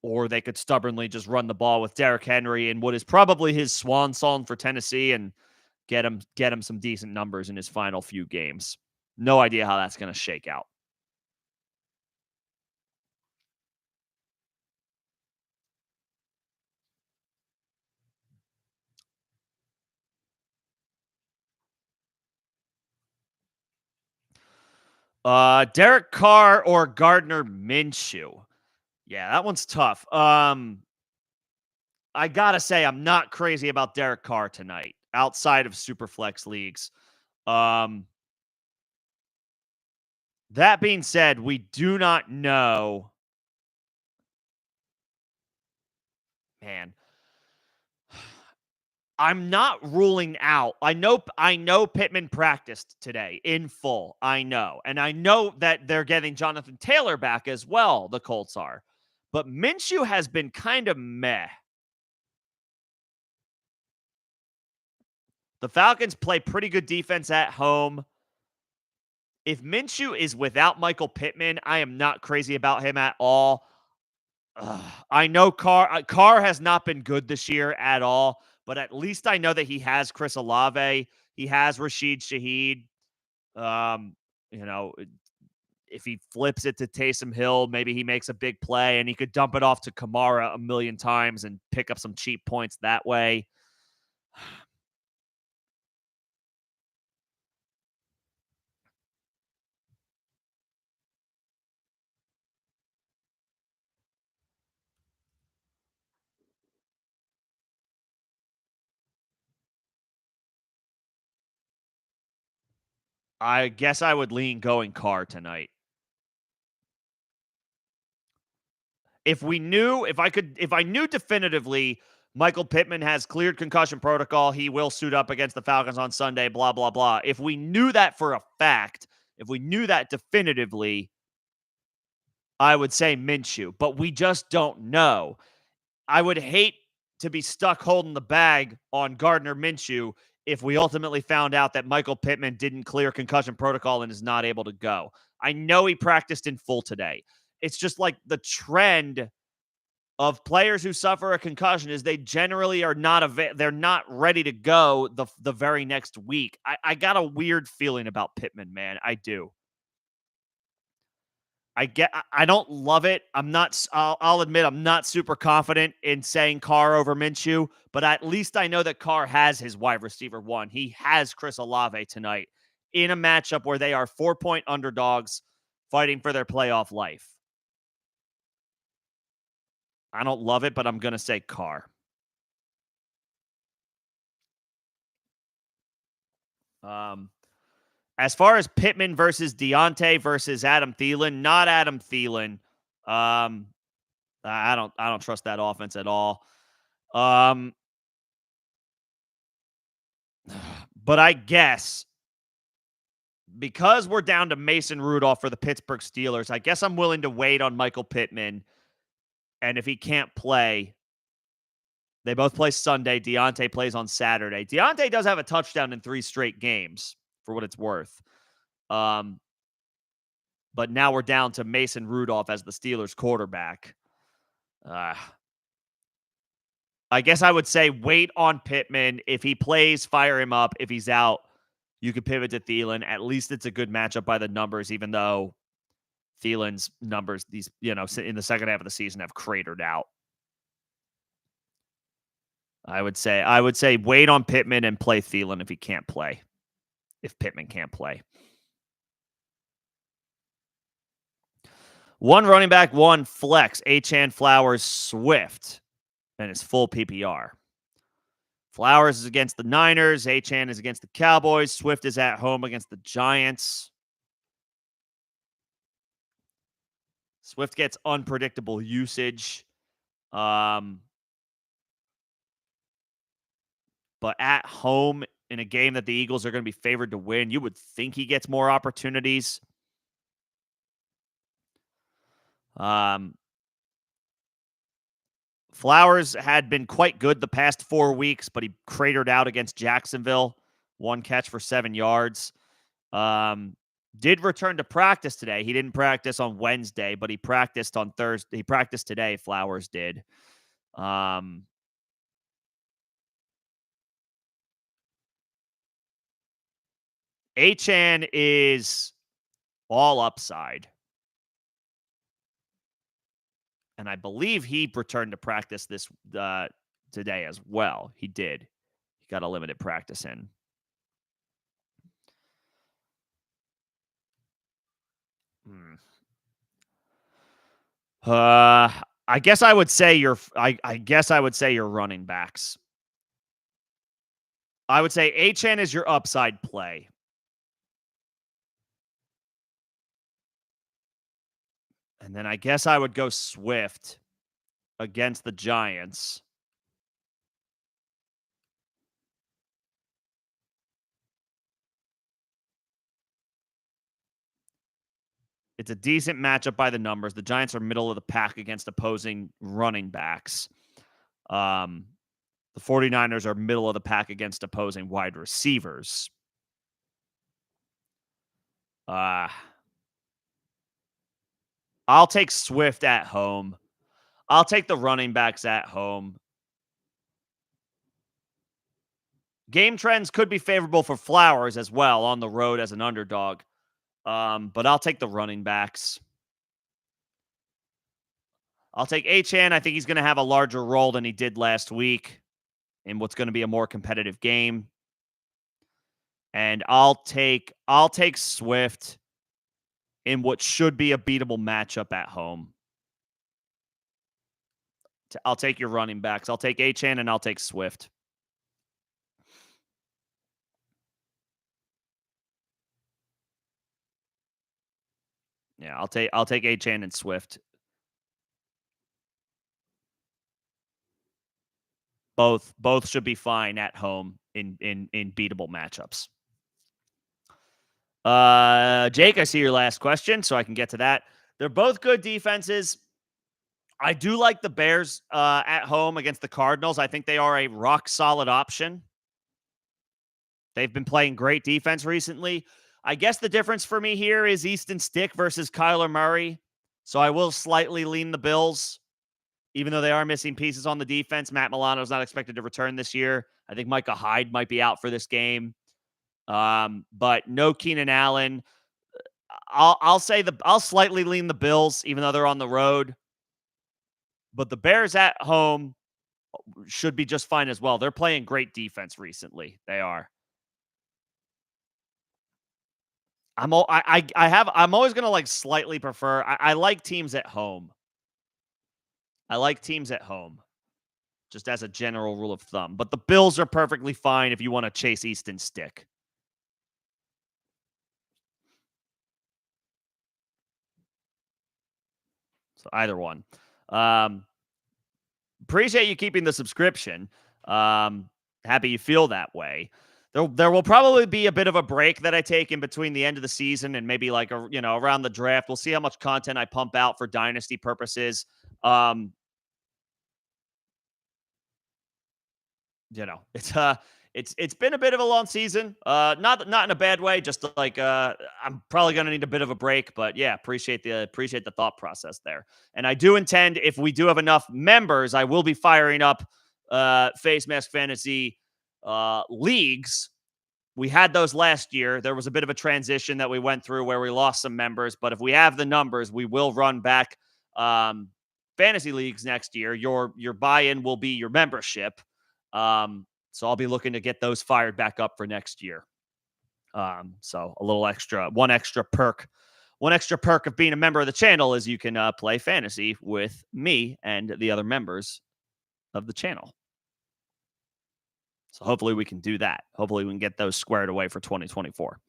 Speaker 1: or they could stubbornly just run the ball with Derrick Henry in what is probably his swan song for Tennessee and get him some decent numbers in his final few games. No idea how that's going to shake out. Derek Carr or Gardner Minshew. Yeah, that one's tough. I gotta say, I'm not crazy about Derek Carr tonight outside of Superflex leagues. Um, that being said, we do not know. Man, I'm not ruling out. I know Pittman practiced today in full. I know. And I know that they're getting Jonathan Taylor back as well, the Colts are. But Minshew has been kind of meh. The Falcons play pretty good defense at home. If Minshew is without Michael Pittman, I am not crazy about him at all. I know Carr has not been good this year at all, but at least I know that he has Chris Olave. He has Rashid Shaheed. Um, you know, if he flips it to Taysom Hill, maybe he makes a big play and he could dump it off to Kamara a million times and pick up some cheap points that way. I guess I would lean going Carr tonight. If I knew definitively Michael Pittman has cleared concussion protocol, he will suit up against the Falcons on Sunday, blah, blah, blah. If we knew that for a fact, if we knew that definitively, I would say Minshew, but we just don't know. I would hate to be stuck holding the bag on Gardner Minshew if we ultimately found out that Michael Pittman didn't clear concussion protocol and is not able to go. I know he practiced in full today. It's just like the trend of players who suffer a concussion is they generally are not they're not ready to go the very next week. I got a weird feeling about Pittman, man. I do. I don't love it. I'll admit I'm not super confident in saying Carr over Minshew, but at least I know that Carr has his wide receiver one. He has Chris Olave tonight in a matchup where they are 4-point underdogs fighting for their playoff life. I don't love it, but I'm going to say Carr. Um, as far as Pittman versus Deontay versus Adam Thielen, not Adam Thielen. Um, I don't trust that offense at all. Um, but I guess because we're down to Mason Rudolph for the Pittsburgh Steelers, I guess I'm willing to wait on Michael Pittman. And if he can't play, they both play Sunday. Deontay plays on Saturday. Deontay does have a touchdown in 3 straight games, for what it's worth. Um, but now we're down to Mason Rudolph as the Steelers quarterback. I guess I would say wait on Pittman. If he plays, fire him up. If he's out, you could pivot to Thielen. At least it's a good matchup by the numbers, even though Thielen's numbers, in the second half of the season have cratered out. I would say wait on Pittman and play Thielen if he can't play. If Pittman can't play. One running back, one flex. Achane, Flowers, Swift. And it's full PPR. Flowers is against the Niners. Achane is against the Cowboys. Swift is at home against the Giants. Swift gets unpredictable usage. But at home in a game that the Eagles are going to be favored to win, you would think he gets more opportunities. Flowers had been quite good the past 4 weeks, but he cratered out against Jacksonville. 1 catch for 7 yards. Did return to practice today. He didn't practice on Wednesday, but he practiced on Thursday. He practiced today, Flowers did. Achane is all upside. And I believe he returned to practice this today as well. He did. He got a limited practice in. I guess I would say I guess I would say your running backs. I would say Achane is your upside play. And then I guess I would go Swift against the Giants. It's a decent matchup by the numbers. The Giants are middle of the pack against opposing running backs. The 49ers are middle of the pack against opposing wide receivers. I'll take Swift at home. I'll take the running backs at home. Game trends could be favorable for Flowers as well on the road as an underdog. But I'll take the running backs. I'll take Achane. I think he's going to have a larger role than he did last week in what's going to be a more competitive game. And I'll take Swift in what should be a beatable matchup at home. I'll take your running backs. I'll take Achane and I'll take Swift. Yeah, I'll take Achane and Swift. Both should be fine at home in beatable matchups. Jake, I see your last question, so I can get to that. They're both good defenses. I do like the Bears at home against the Cardinals. I think they are a rock solid option. They've been playing great defense recently. I guess the difference for me here is Easton Stick versus Kyler Murray. So I will slightly lean the Bills, even though they are missing pieces on the defense. Matt Milano is not expected to return this year. I think Micah Hyde might be out for this game. But no Keenan Allen. I'll slightly lean the Bills, even though they're on the road. But the Bears at home should be just fine as well. They're playing great defense recently. They are. I'm always gonna like slightly prefer. I like teams at home. I like teams at home, just as a general rule of thumb. But the Bills are perfectly fine if you want to chase Easton stick. So either one. Um, Appreciate you keeping the subscription. Um, Happy you feel that way. There will probably be a bit of a break that I take in between the end of the season and maybe like around the draft. We'll see how much content I pump out for dynasty purposes. Um, it's been a bit of a long season. Not in a bad way, just like I'm probably gonna need a bit of a break, but yeah, appreciate the thought process there. And I do intend, if we do have enough members, I will be firing up Facemask Fantasy leagues. We had those last year. There was a bit of a transition that we went through where we lost some members, but if we have the numbers, we will run back fantasy leagues next year. Your buy-in will be your membership. So I'll be looking to get those fired back up for next year. So a little extra, one extra perk of being a member of the channel is you can play fantasy with me and the other members of the channel. So hopefully we can do that. Hopefully we can get those squared away for 2024.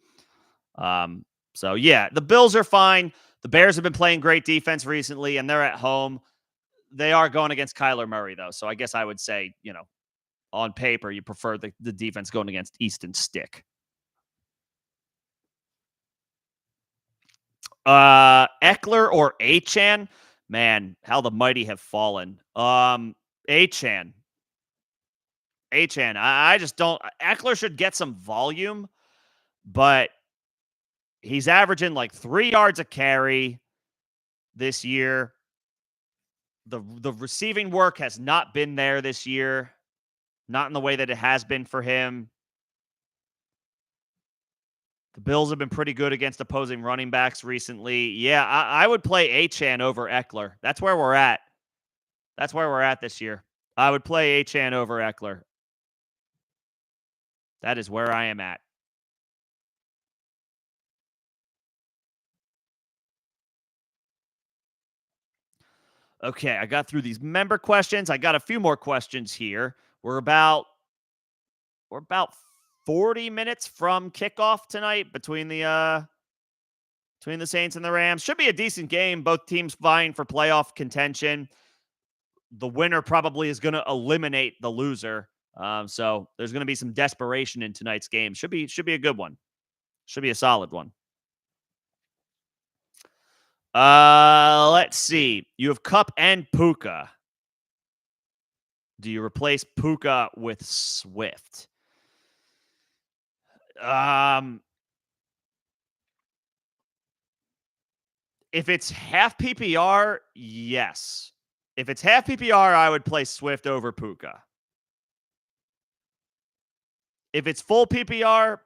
Speaker 1: So yeah, the Bills are fine. The Bears have been playing great defense recently, and they're at home. They are going against Kyler Murray, though. So I guess I would say, on paper, you prefer the defense going against Easton Stick. Eckler or Achan? Man, how the mighty have fallen. Achan. I just don't. Eckler should get some volume, but he's averaging like 3 yards a carry this year. The receiving work has not been there this year, not in the way that it has been for him. The Bills have been pretty good against opposing running backs recently. Yeah, I would play Achan over Eckler. That's where we're at. That's where we're at this year. I would play Achan over Eckler. That is where I am at. Okay, I got through these member questions. I got a few more questions here. We're about 40 minutes from kickoff tonight between the Saints and the Rams. Should be a decent game. Both teams vying for playoff contention. The winner probably is going to eliminate the loser. So there's going to be some desperation in tonight's game. Should be a good one. Should be a solid one. Let's see. You have Cup and Puka. Do you replace Puka with Swift? If it's half PPR, yes. If it's half PPR, I would play Swift over Puka. If it's full PPR,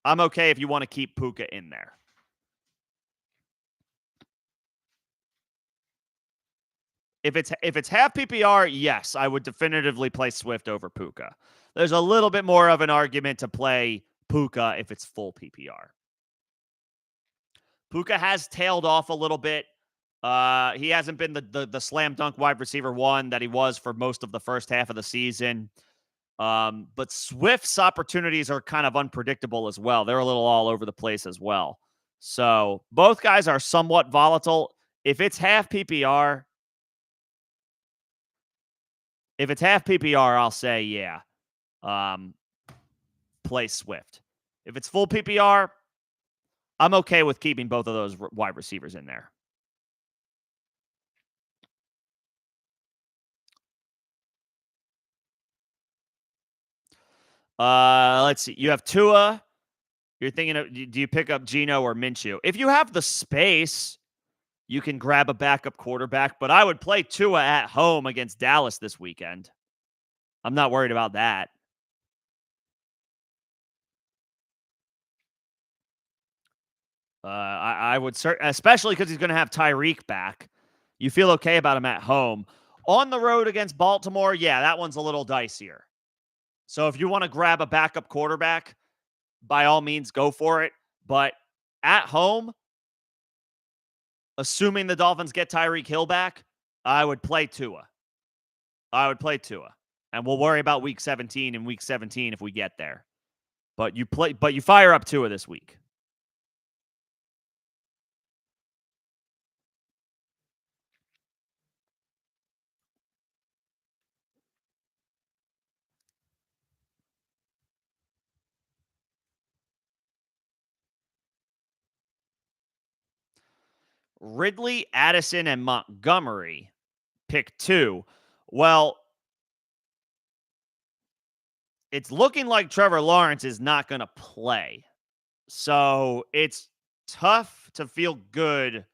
Speaker 1: I'm okay if you want to keep Puka in there. If it's half PPR, yes, I would definitively play Swift over Puka. There's a little bit more of an argument to play Puka if it's full PPR. Puka has tailed off a little bit. He hasn't been the slam dunk wide receiver one that he was for most of the first half of the season. But Swift's opportunities are kind of unpredictable as well. They're a little all over the place as well. So both guys are somewhat volatile. If it's half PPR, I'll say yeah. Play Swift. If it's full PPR, I'm okay with keeping both of those wide receivers in there. Let's see. You have Tua. You're thinking of, do you pick up Geno or Minshew? If you have the space, you can grab a backup quarterback, but I would play Tua at home against Dallas this weekend. I'm not worried about that. I would especially because he's going to have Tyreek back. You feel okay about him at home. On the road against Baltimore, yeah, that one's a little dicier. So if you want to grab a backup quarterback, by all means, go for it. But at home, assuming the Dolphins get Tyreek Hill back, I would play Tua. I would play Tua. And we'll worry about week 17 and week 17 if we get there. But you fire up Tua this week. Ridley, Addison, and Montgomery pick 2. Well, it's looking like Trevor Lawrence is not going to play. So it's tough to feel good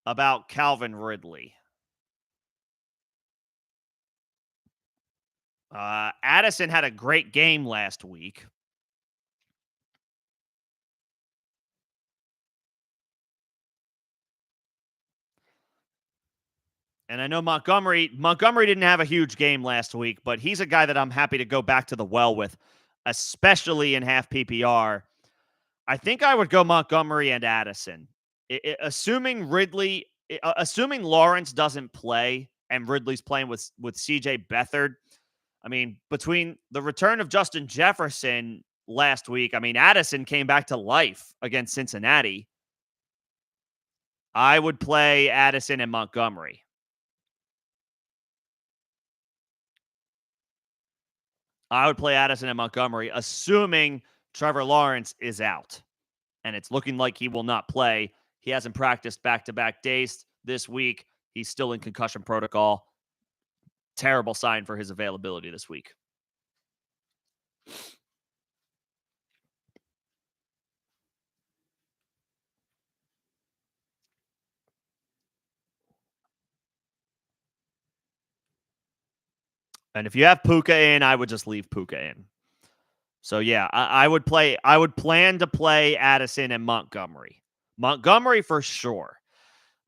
Speaker 1: about Calvin Ridley. Addison had a great game last week. And I know Montgomery didn't have a huge game last week, but he's a guy that I'm happy to go back to the well with, especially in half PPR. I think I would go Montgomery and Addison. Assuming Lawrence doesn't play and Ridley's playing with CJ Beathard. I mean, between the return of Justin Jefferson last week, I mean, Addison came back to life against Cincinnati. I would play Addison and Montgomery. I would play Addison and Montgomery, assuming Trevor Lawrence is out. And it's looking like he will not play. He hasn't practiced back-to-back days this week. He's still in concussion protocol. Terrible sign for his availability this week. And if you have Puka in, I would just leave Puka in. So yeah, I would plan to play Addison and Montgomery. Montgomery for sure.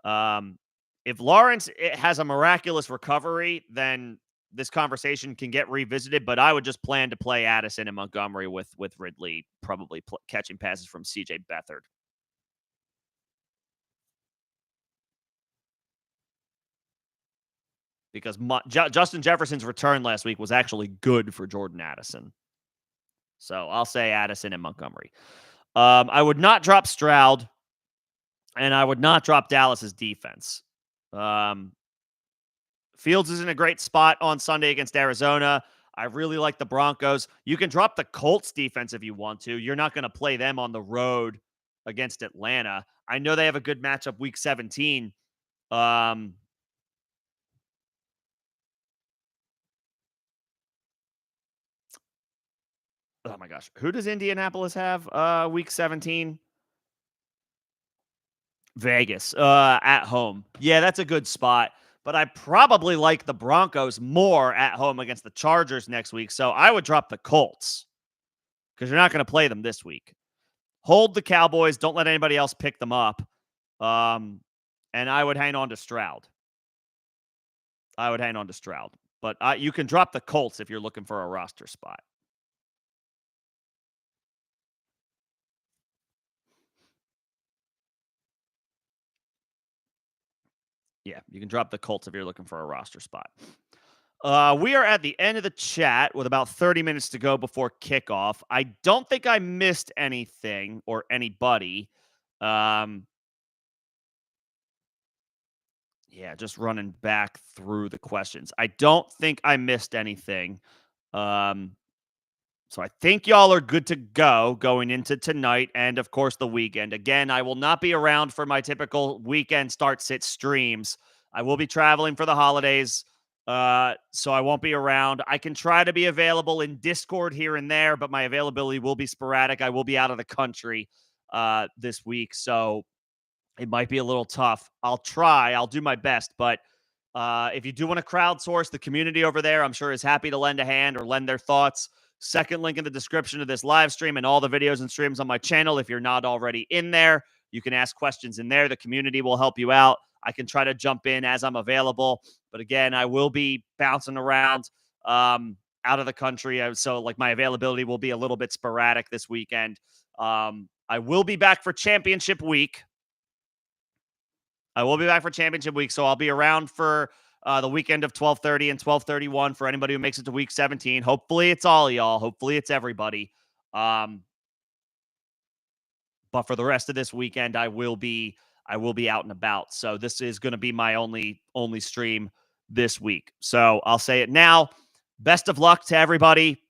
Speaker 1: If Lawrence has a miraculous recovery, then this conversation can get revisited. But I would just plan to play Addison and Montgomery with Ridley probably catching passes from CJ Beathard. Because Justin Jefferson's return last week was actually good for Jordan Addison. So I'll say Addison and Montgomery. I would not drop Stroud, and I would not drop Dallas's defense. Fields is in a great spot on Sunday against Arizona. I really like the Broncos. You can drop the Colts defense if you want to. You're not going to play them on the road against Atlanta. I know they have a good matchup week 17. Oh my gosh. Who does Indianapolis have week 17? Vegas at home. Yeah, that's a good spot. But I probably like the Broncos more at home against the Chargers next week. So I would drop the Colts because you're not going to play them this week. Hold the Cowboys. Don't let anybody else pick them up. And I would hang on to Stroud. But you can drop the Colts if you're looking for a roster spot. Yeah, you can drop the Colts if you're looking for a roster spot. We are at the end of the chat with about 30 minutes to go before kickoff. I don't think I missed anything or anybody. Yeah, just running back through the questions. I don't think I missed anything. So I think y'all are good to go going into tonight and, of course, the weekend. Again, I will not be around for my typical weekend start-sit streams. I will be traveling for the holidays, so I won't be around. I can try to be available in Discord here and there, but my availability will be sporadic. I will be out of the country this week, so it might be a little tough. I'll try. I'll do my best, but if you do want to crowdsource, the community over there, I'm sure is happy to lend a hand or lend their thoughts. Second link in the description of this live stream and all the videos and streams on my channel if you're not already in there. You can ask questions in there. The community will help you out. I can try to jump in as I'm available. But again, I will be bouncing around out of the country. So, like, my availability will be a little bit sporadic this weekend. I will be back for championship week. So I'll be around for the weekend of 12:30 and 12:31 for anybody who makes it to week 17. Hopefully, it's all y'all. Hopefully, it's everybody. Um, but for the rest of this weekend, I will be out and about. So this is going to be my only stream this week. So I'll say it now. Best of luck to everybody.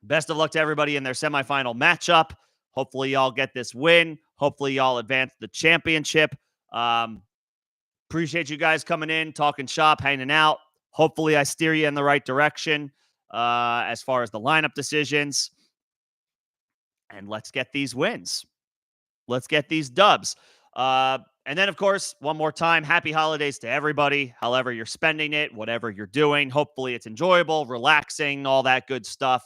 Speaker 1: Best of luck to everybody in their semifinal matchup. Hopefully, y'all get this win. Hopefully, y'all advance the championship. Appreciate you guys coming in, talking shop, hanging out. Hopefully, I steer you in the right direction as far as the lineup decisions. And let's get these wins. Let's get these dubs. And then, of course, one more time, happy holidays to everybody, however you're spending it, whatever you're doing. Hopefully, it's enjoyable, relaxing, all that good stuff.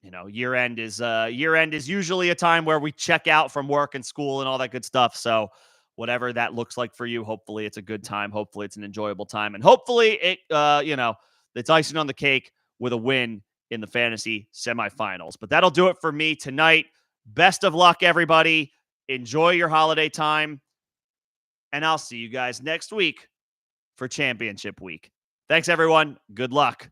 Speaker 1: Year end is usually a time where we check out from work and school and all that good stuff. So whatever that looks like for you, hopefully it's a good time. Hopefully it's an enjoyable time. And hopefully it's icing on the cake with a win in the fantasy semifinals. But that'll do it for me tonight. Best of luck, everybody. Enjoy your holiday time. And I'll see you guys next week for championship week. Thanks, everyone. Good luck.